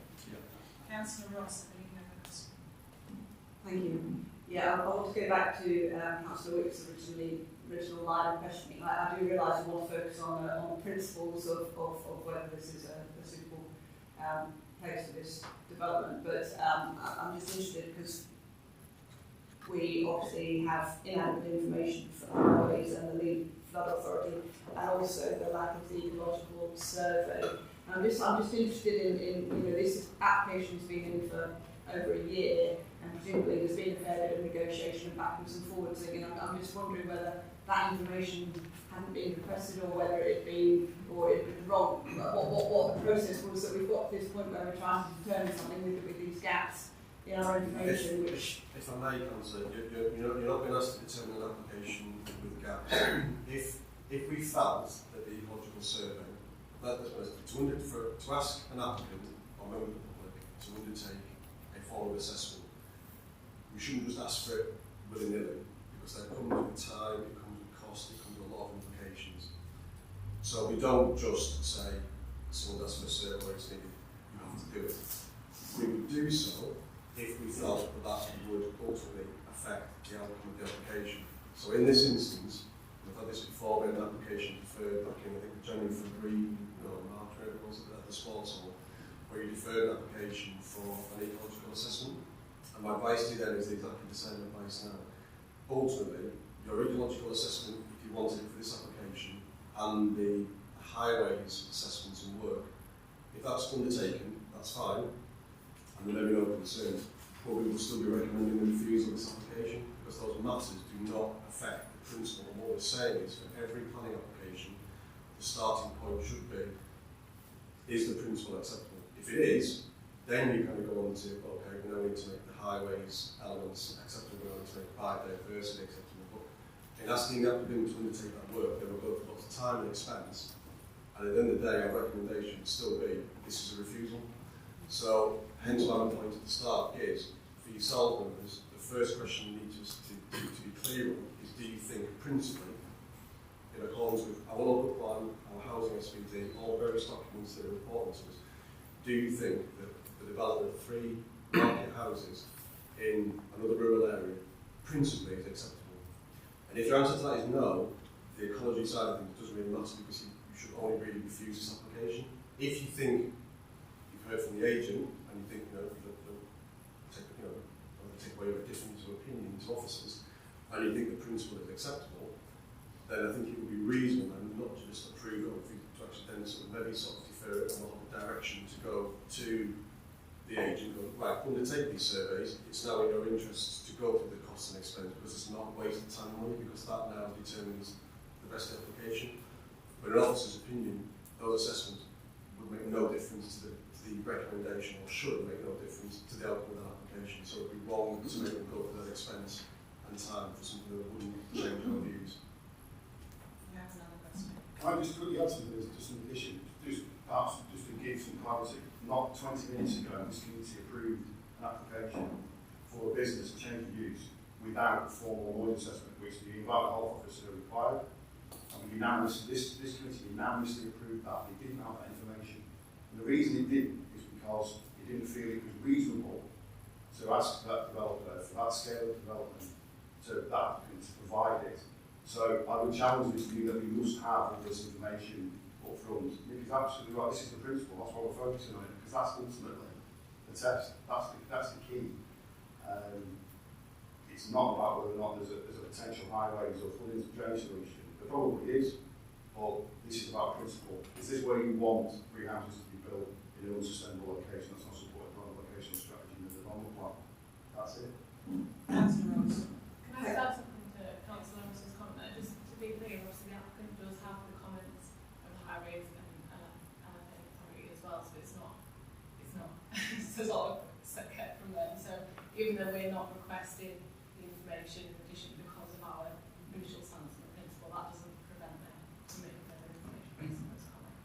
Councillor Ross, I believe you have a question. Thank you. Yeah, I want to go back to Councillor Wick's original line of questioning. I do realise we want to focus on the principles of whether this is a suitable place for this development, but I'm just interested because we obviously have inadequate information from the highways and the Lead Flood Authority, and also the lack of the ecological survey. I'm just interested in this application's been in for over a year, and presumably there's been a fair bit of negotiation backwards and forwards. So, I'm just wondering whether that information hadn't been requested, or whether it been wrong. What the process was that we've got to this point where we're trying to determine something with these gaps in our information. If I may answer, you're not being asked to determine an application with gaps. If we felt that the ecological survey, to ask an applicant or member of the public to undertake a formal assessment, we shouldn't just ask for it willy-nilly, because that comes with time, it comes with cost, it comes with a lot of implications. So we don't just say, someone asks for a survey, it's needed, you have to do it. We would do so if we felt that would ultimately affect the outcome of the application. So in this instance, we've had this before, we had an application deferred back in, I think, January, February, March, whatever it was, at the sports hall, where you deferred an application for an ecological assessment. And my advice to you then is exactly the same advice now. Ultimately, your ecological assessment, if you wanted it for this application, and the highways assessments and work, if that's undertaken, that's fine, and there may be no concern, but we will still be recommending the refusal of this application, because those matters do not affect the principle. And what we're saying is, for every planning application, the starting point should be, is the principle acceptable? If it is, then you kind of go on to, okay, we now need to make the highways elements acceptable, we need to make biodiversity acceptable. But in asking the applicant to undertake that work, they will go through lots of time and expense, and at the end of the day, our recommendation would still be, this is a refusal. So, hence my point at the start is, for yourself members, the first question you need to be clear on is, do you think principally, in accordance with our local plan, our housing SPD, all various documents that are important to us, do you think that the development of 3 market houses in another rural area principally is acceptable? And if your answer to that is no, the ecology side of things doesn't really matter, because you should only really refuse this application. If you think you've heard from the agent and you think they'll take away your difference of opinion to officers, and you think the principle is acceptable, then I think it would be reasonable and not to just approve it, or to actually then maybe defer it, and we'll have a direction to go to the agent, go, right, undertake these surveys, it's now in your interests to go through the costs and expense, because it's not wasted time and money, because that now determines the best application. But in an officer's opinion, those assessments would make no difference to the recommendation, or should make no difference to the outcome of that application. So it would be wrong to make them go through that expense and time for something that wouldn't change our views. Can I just quickly add something just an addition, perhaps just to give some clarity? Not 20 minutes ago, this committee approved an application for a business to change of use without formal noise assessment, which the environmental health officer required. And unanimously, this committee unanimously approved that. They didn't have that information. And the reason it didn't is because it didn't feel it was reasonable to ask that developer for that scale of development to the applicant to provide it. So I would challenge this view that we must have all this information up front. Nick is absolutely right, this is the principle, that's why we're focusing on it, because that's ultimately the test, that's the key. It's not about whether or not there's a potential highways or flooding drainage solution. There probably is, but this is about principle. Is this where you want free houses to be built in an unsustainable location that's not supported by the location strategy and the development plan? That's it. Councillor Ross. Can I add something to Councillor Ross's comment there? Just to be clear, obviously the applicant does have the comments of the highways and authority as well, so it's not it's a sort of kept from them. So even though we're not requesting the information in addition because of our initial stance on the principle, that doesn't prevent them from making further information based on those comments.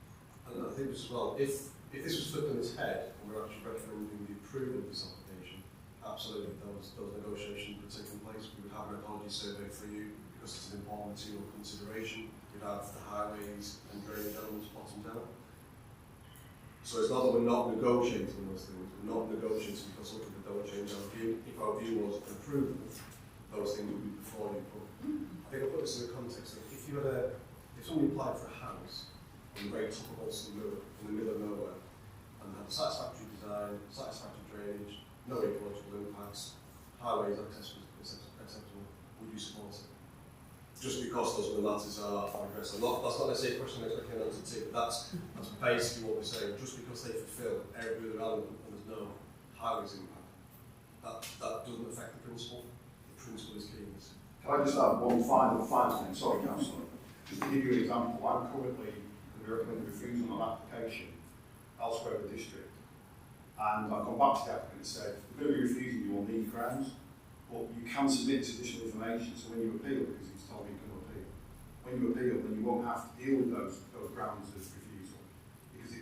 And I think as well, if this was flipped on its head and we're actually recommending the approval of this application, absolutely, those negotiations would take place. We would have an ecology survey for you because it's an important material consideration. We'd have the highways and drainage elements bottomed out. So it's not that we're not negotiating those things. We're not negotiating because ultimately don't change our view. If our view was approval, those things would be before you. But I think I'll put this in the context of if somebody applied for a house on the very top of Olsen Road in the middle of nowhere and had a satisfactory design, satisfactory drainage, no ecological impacts, highways acceptable, would you support it? Just because those other matters are addressed. That's not necessarily a question I'm expecting an answer to, but that's basically what we're saying. Just because they fulfil every other element and there's no highways impact, that doesn't affect the principle. The principle is key in this. Can I just add one final thing? Sorry, Councillor. Just to give you an example, I'm currently recommending refusal on an application elsewhere in the district. And I've gone back to the applicant and said, we're going to be refusing you on these grounds, but you can submit this additional information. So when you appeal, because he's told me you can appeal, when you appeal, then you won't have to deal with those grounds of refusal, because it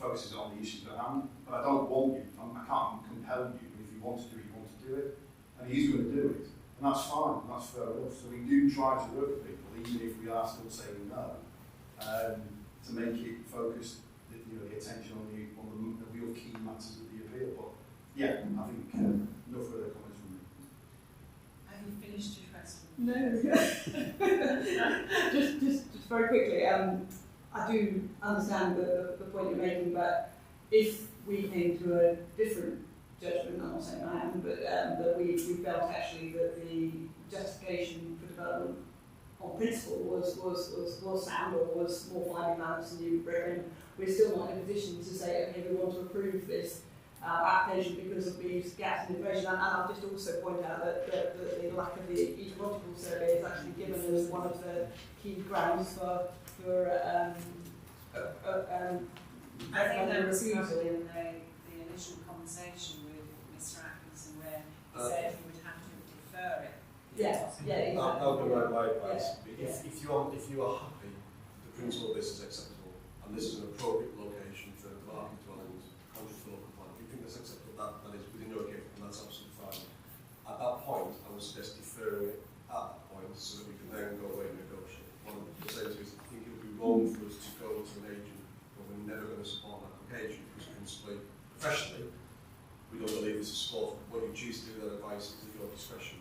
focuses on the issues at hand. But I don't want you, I can't compel you. If you want to do it, you want to do it, and he's going to do it, and that's fine, that's fair enough. So we do try to work with people, even if we are still saying no, to make it focus the attention on the real key matters of the appeal. But yeah, I think no further comments from me. Have you finished your question? No. just very quickly. I do understand the point you're making, but if we came to a different judgment, I'm not saying I am, but that we felt actually that the justification for development on principle was sound or was more finely balanced than you recommend, we're still not in a position to say, okay, we want to approve this application because of these gaps in information. And I'll just also point out that the lack of the ecological survey is actually given as one of the key grounds for I think there was refusal in the initial conversation with Mr. Atkinson where he said he would have to defer it. Yeah, exactly. That would be my advice. Yeah. If you are happy, the principle of this is acceptable, and this is an appropriate location for market dwellings, contrary to local plan. If you think that's acceptable, that is within your gift, and that's absolutely fine. At that point, I would suggest deferring it at that point, so that we can then go away and negotiate. What I'm saying is, I think it would be wrong for us to go to an agent where we're never going to support an application, because principally, professionally, we don't believe this is support. What you choose to do with that advice is at your discretion.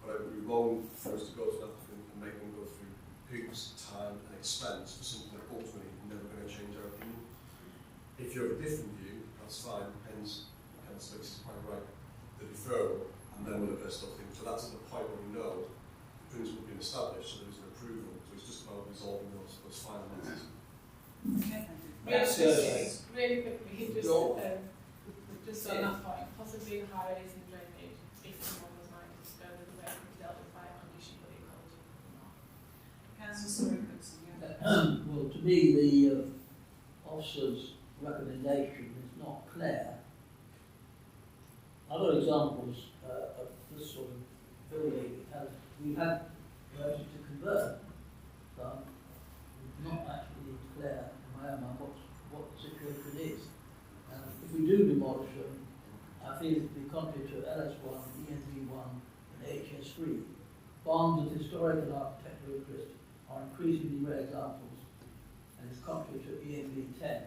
But it would be wrong for us to go to an applicant and make them go through hoops, time and expense for something that ultimately is never going to change our opinion. If you have a different view, that's fine, hence Councillor is quite right, the deferral, and then we'll address those things. So that's at the point where we know the principle has been established, so there's an approval, so it's just about resolving those final matters. Okay. Really quickly, just on that point, possibly the highways and drainage, if someone was minded to go the way it dealt with by a condition for the ecology or not. Councillor Cookson, well, to me, the officer's recommendation is not clear. Other examples of this sort of building, we've had urged to convert, but we've not actually clear in my own mind what the situation is. If we do demolish them, I feel it would be contrary to LS1, ENV1 and HS3. Bonds of historic and architectural interest are increasingly rare examples and is contrary to EMB 10.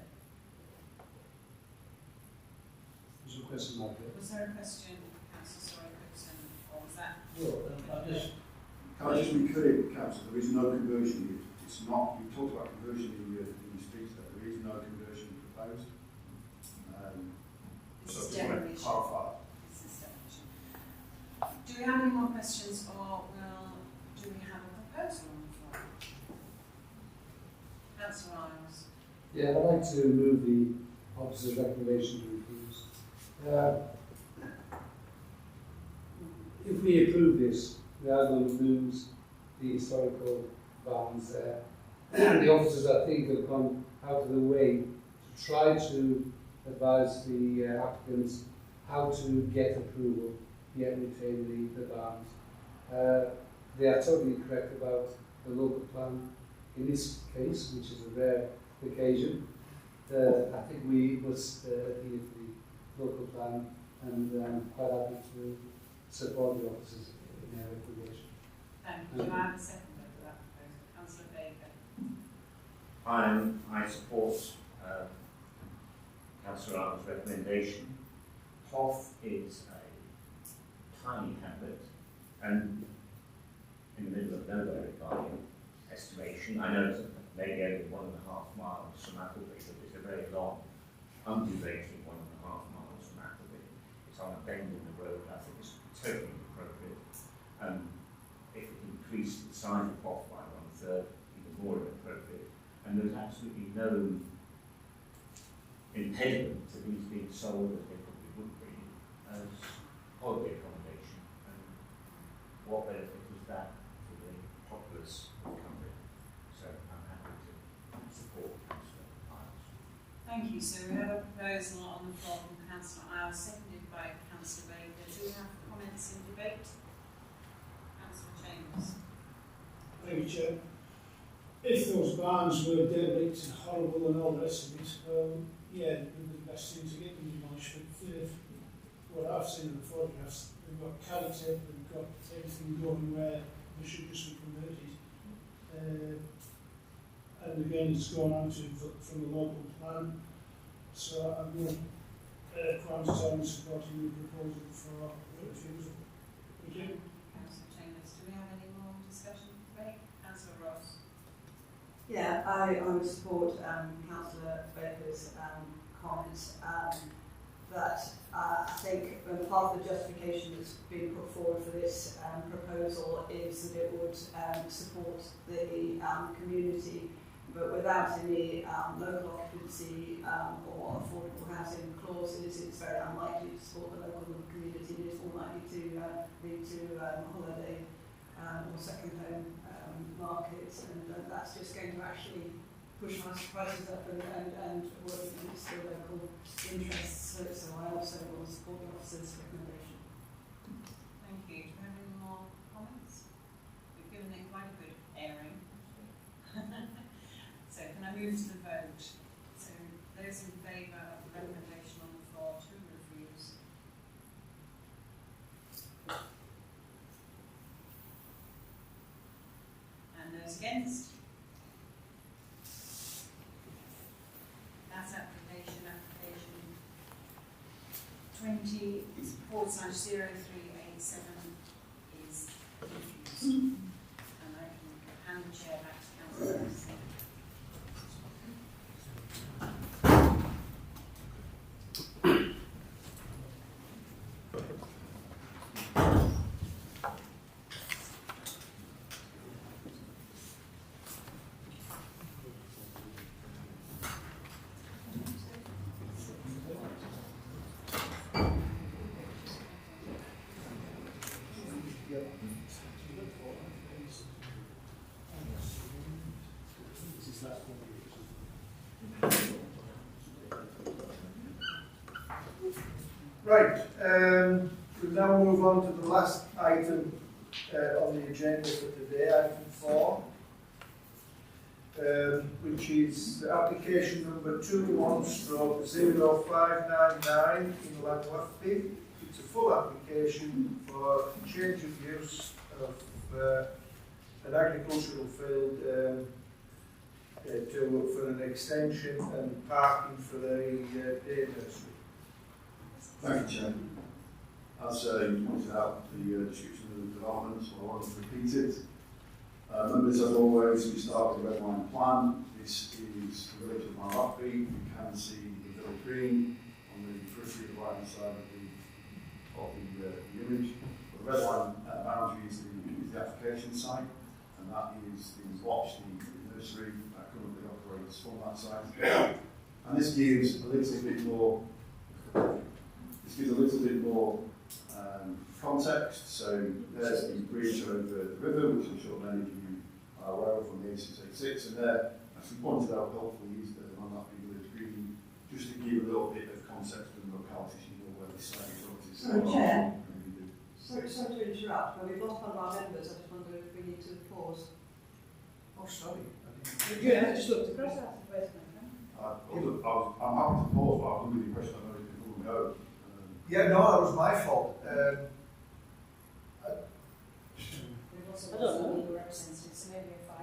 There's a question like that. Was there a question, Councillor Cookson, or was that? I just... Can I just be clear, Councillor, there is no conversion here. It's not, you talked about conversion in your speech there, there is no conversion proposed. So just want to clarify. Do we have any more questions, or do we have a proposal on the floor? Councillor Isles. Yeah, I'd like to move the officer's recommendation to refuse. If we approve this, we are going to lose the historical barns there. And the officers, I think, have gone out of the way to try to advise the applicants how to get approval, yet retain the barns. They are totally correct about the local plan in this case, which is a rare occasion. I think we must adhere to the local plan, and I'm quite happy to support the officers in their recommendation. Thank you. Do I have a second for that proposal? Councillor Baker. I support Councillor Arnold's recommendation. Hoff is a tiny hamlet and in the middle of nowhere by estimation. I know it's maybe only 1.5 miles from Appleby, but it's a very long, undulating 1.5 miles from Appleby. It's on a bend in the road. I think it's totally inappropriate. If it increased the size of Hoff by 1/3, even more inappropriate. And there's absolutely no impediment to these being sold as they probably would be as holiday accommodation. And what benefit is that for the populace of Cumbria? So I'm happy to support Councillor Isles. Thank you. So we have a proposal on the floor from Councillor Isles, seconded by Councillor Baker. Do we have comments in debate? Councillor Chambers. Thank you, Chair. If those barns were derelict and horrible and all the rest of it, yeah, it would be the best thing to get them demolished. But what I've seen in the photographs, we've got character, we've got everything going where they should just be converted. And again, it's gone on to from the local plan. So I'm going quite strongly supporting the proposal for refusal. Thank you. Councillor Chambers, do we have any more discussion today? Councillor Ross. Yeah, I would support Councillor Baker's comments that I think part of the justification that's been put forward for this proposal is that it would support the community, but without any local occupancy or affordable housing clauses, it's very unlikely to support the local community, and it's more likely to lead to holiday or second home markets, and that's just going to actually push prices up and work against the local interests. So I also will support the officer's recommendation. Thank you. Do you have any more comments? We've given it quite a good airing. So can I move to the vote? So those in favour of the recommendation on the floor to refuse. And those against? That's application 20/0387 is refused. And I can hand the chair back to Councillor Ross. Right, we'll now move on to the last item on the agenda for today, item 4, which is application number 21/0599 in Langlathby. It's a full application for change of use of an agricultural field for an extension and parking for the day nursery. Thank you, Chair. As you pointed out, the description of the development, so I won't repeat it. Members, as always, we start with the red line plan. This is the village of Marlackby. You can see the village green on the periphery of the right-hand side of the image. The red line boundary is the application site, and that is the watch, the nursery that currently operates from that site. And this gives a little bit more. Context. So there's the bridge over the river, which I'm sure many of you are aware of from the A686, and there, as we pointed out, helpfully is the Untitled Village Green, just to give a little bit of context to the locality, so you know where this site is. Chair. Sorry to interrupt, but we've lost one of our members. I just wonder if we need to pause. Oh, sorry. Yeah, just looked across that. I'm happy to pause, but I was under the impression that most people would go. Yeah, no, that was my fault. I don't know.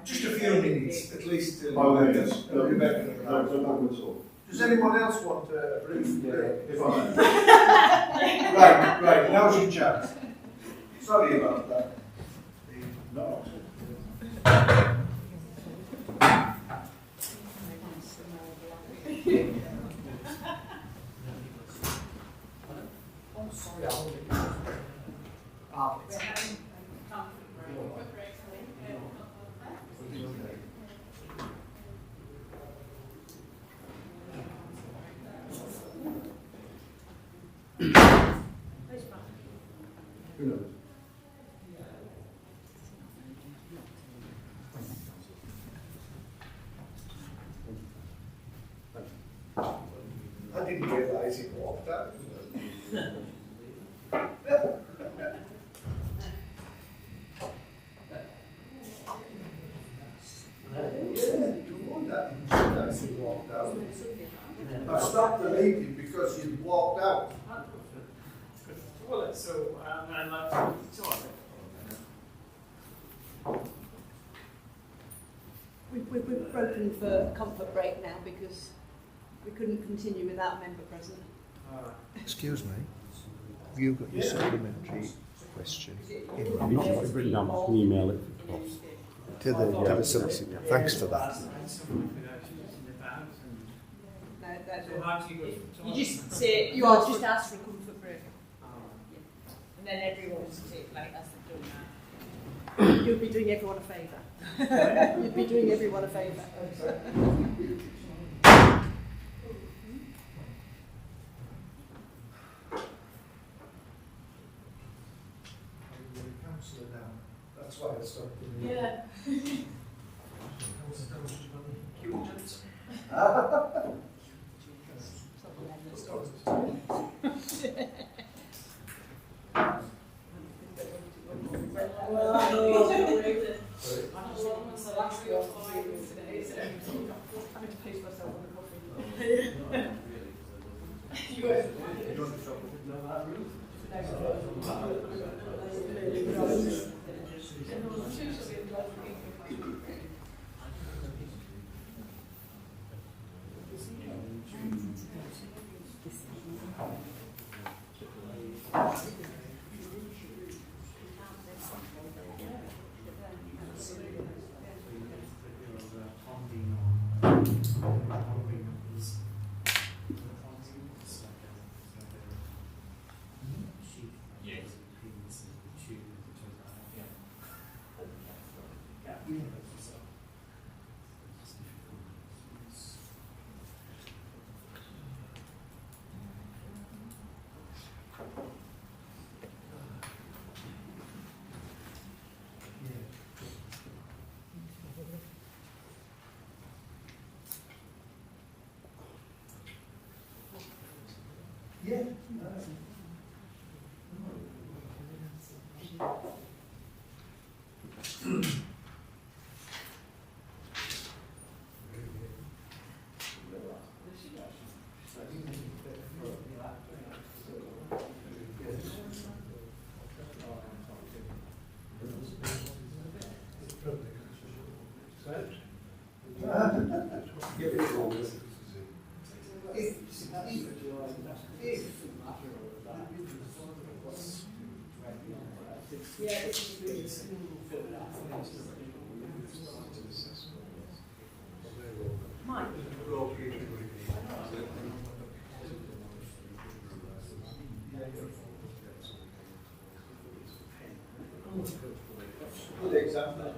Just a few minutes, at least. Yes. They'll be back in the No problem at all. Does anyone else want a brief break? If I may. Right, now's your chance. Sorry about that. No. Oh, sorry, I'll leave it. We're having Who knows? I didn't realise he walked out. I stopped the meeting because you'd walked out. Well, so I'd like to talk. We've broken for a comfort break now because we couldn't continue without a member present. Excuse me, have you got your supplementary question? I've not got it written down, I can email it. To the solicitor. Thanks for that. You just say, you are just ask for a comfort break. And then everyone's take like as they've done that. You'd be doing everyone a favour. You'd be doing everyone a favour. Councillor now. That's why I stopped the meeting. Yeah. Well, I know. I'm having to pace myself on the coffee. You want to Yeah. Yeah, this is really Mike. Good example.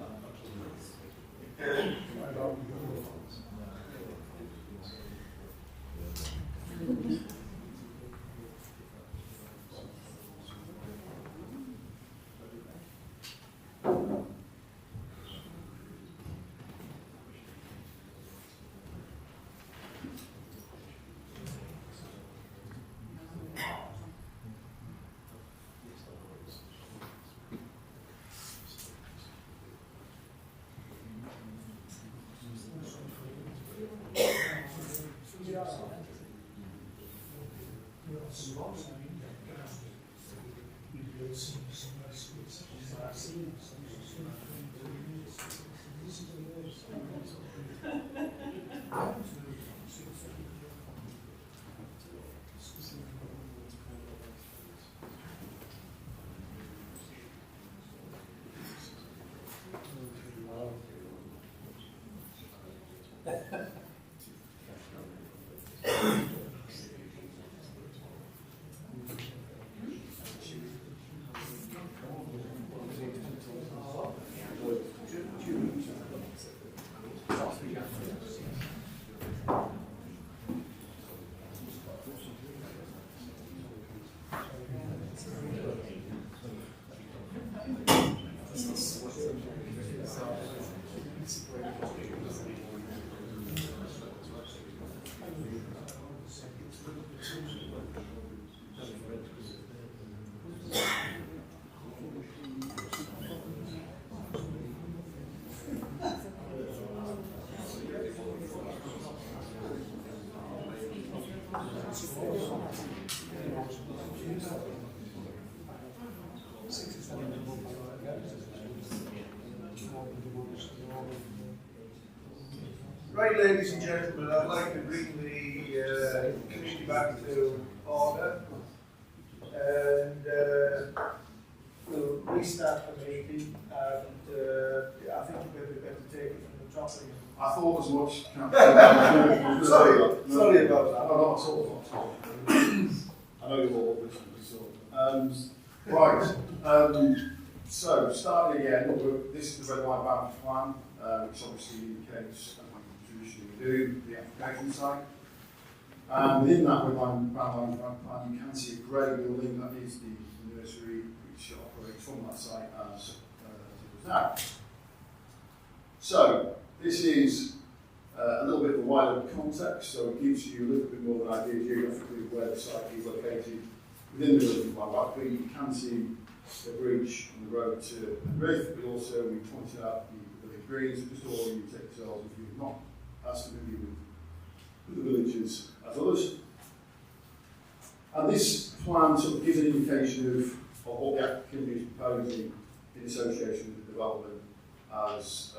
Right, ladies and gentlemen, I'd like to bring the committee back to order and we'll restart the meeting and I think we'd better take it from the top again. I thought as much. Sorry about that. No, not at all. I know you're all listening, so. Right, so starting again, this is the red line boundary plan, which obviously indicates traditionally do the application site. And within that red line boundary plan, you can see a grey building that is the nursery, which operates from that site as it is now. So this is a little bit of a wider context, so it gives you a little bit more of an idea geographically of where the site is located within the building plan. But you can see the bridge on the road to Penrith, but also we pointed out the village greens, just all you take yourselves if you're not as familiar with the villages as others. And this plan sort of gives an indication of what the applicant is proposing in association with the development as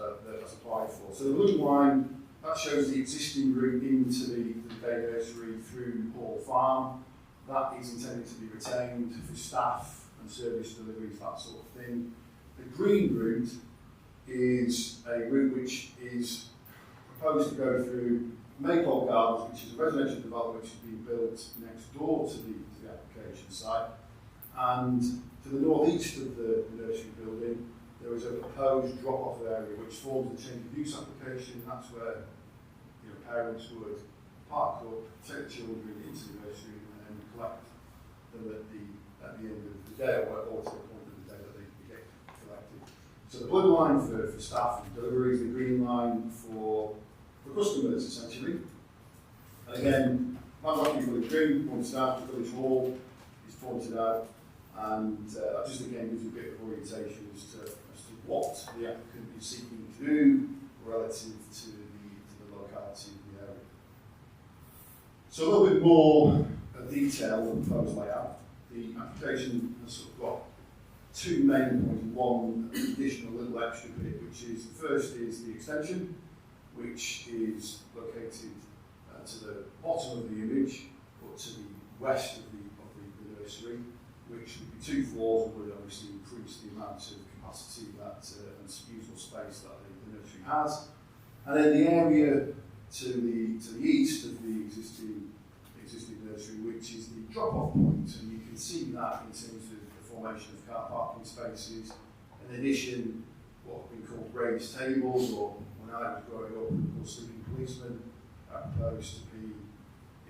applied for. So the blue line, that shows the existing route into the day nursery through Hall Farm. That is intended to be retained for staff and service deliveries, that sort of thing. The green route is a route which is proposed to go through Maypole Gardens, which is a residential development which is being built next door to the application site. And to the northeast of the nursery building, there is a proposed drop-off area which forms the change of use application. That's where parents would park up, take the children into the nursery and then collect them at the end of the day or to the point of the day that they get collected. So the blue line for staff and deliveries, the green line for customers essentially. And again, like the village green, one staff, the village hall is pointed out, and that just again gives you a bit of orientation as to what the applicant is seeking to do relative to the locality of the area. So a little bit more detail on the proposed layout. The application has sort of got two main points, one additional little extra bit, which is the first is the extension, which is located to the bottom of the image, but to the west of the nursery, which would be 2 floors and would obviously increase the amount amount of capacity that and usable space that the nursery has. And then the area to the east of the existing nursery, which is the drop-off point, and you can see that in terms of the formation of car parking spaces. In addition, what have been called raised tables, or when I was growing up, called sleeping policemen, are proposed to be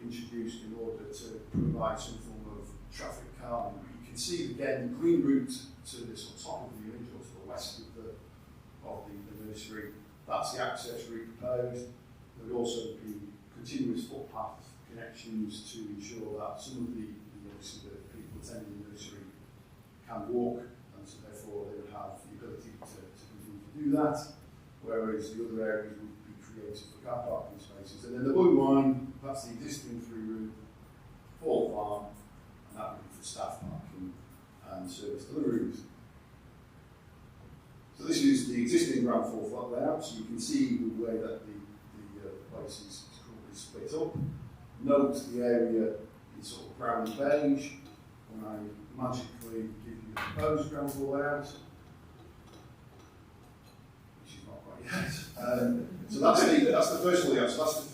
introduced in order to provide some form of traffic calming. You can see again the green route to the sort of top of the image, or to the west of the nursery. That's the access route proposed. There would also be continuous footpath connections to ensure that some of the people attending the nursery can walk, and so therefore they would have the ability to continue to do that, whereas the other areas would be created for car parking spaces. And then the blue line, that's the existing 3-room full farm, and that would be for staff parking and service deliveries. So this is the existing ground floor flat layout, so you can see the way that the place is currently split up. Note the area in sort of brown and beige. When I magically give you the proposed ground floor layout, which is not quite yet. So that's the first layout. So that's the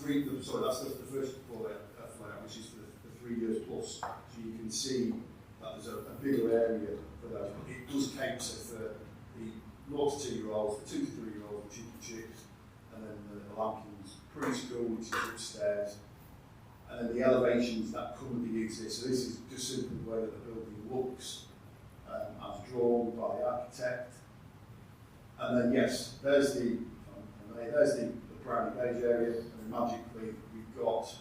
first floor layout, which is the 3 years plus. So you can see that there's a bigger area for those. But it does cater for the 0 to 2 year olds, the 2 to 3 year olds, the cheeky chicks, and then the Lampkins preschool, which is upstairs. And then the elevations that currently exist. So this is just simply the way that the building looks as drawn by the architect. And then yes, there's the browny beige area, and then magically we've got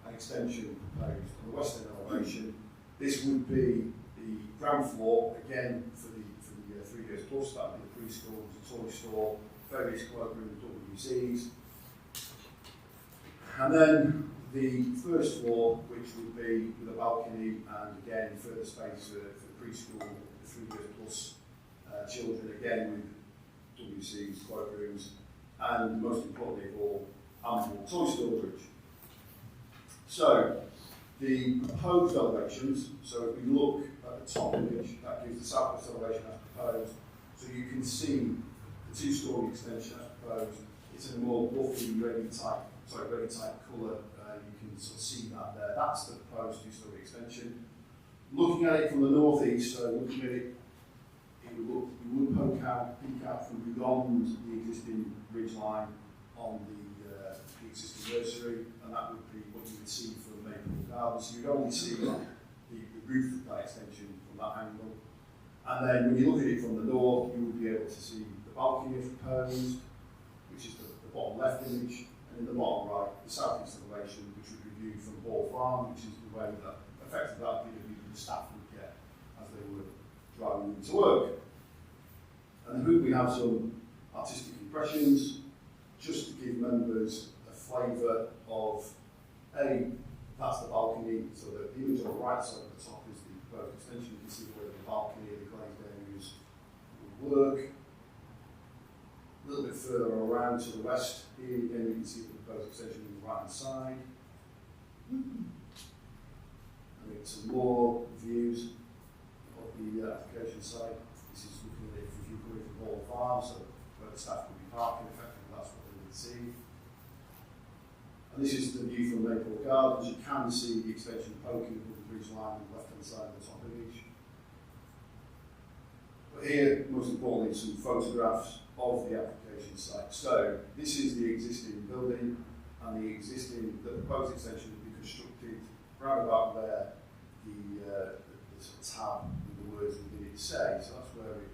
an extension proposed on the western elevation. This would be the ground floor again for the 3 years plus. That would be the preschool, the toy store, various cloakrooms, WCs, and then the first floor, which would be with a balcony and again further space for the preschool, the 3 years plus children, again with WCs, cloakrooms, and most importantly of all, ample toy storage. So the proposed elevations, so if we look at the top image, that gives the southwest elevation as proposed. So you can see the 2-storey extension as proposed. It's in a more buffy, ready type colour. You can sort of see that there. That's the proposed 2-storey extension. Looking at it from the northeast, so looking at it, it would peek out from beyond the existing ridge line on the existing nursery, and that would be what you would see from Maple Gardens. So you'd only see the roof of that extension from that angle. And then when you look at it from the north, you would be able to see the balcony proposed, which is the bottom left image, and in the bottom right, the southeast elevation, which would be viewed from Ball Farm, which is the way that effectively that would be the view the staff would get as they were driving into work. And then we have some artistic impressions, just to give members a flavour of that's the balcony, so the image on the right side of the top is the proposed extension. You can see where the balcony and the glazed areas would work. A little bit further around to the west here, again you can see the proposed extension on the right hand side. And then some more views of the application site. This is looking at it if you go from Ball Farm, so where the staff would be parking, effectively that's what they would see. And this is the view from Maple Gardens. You can see the extension poking above the bridge line on the left hand side of the top image. But here, most importantly, some photographs of the application site. So this is the existing building, and the proposed extension would be constructed round about where the sort of tab with the words within it say. So that's where it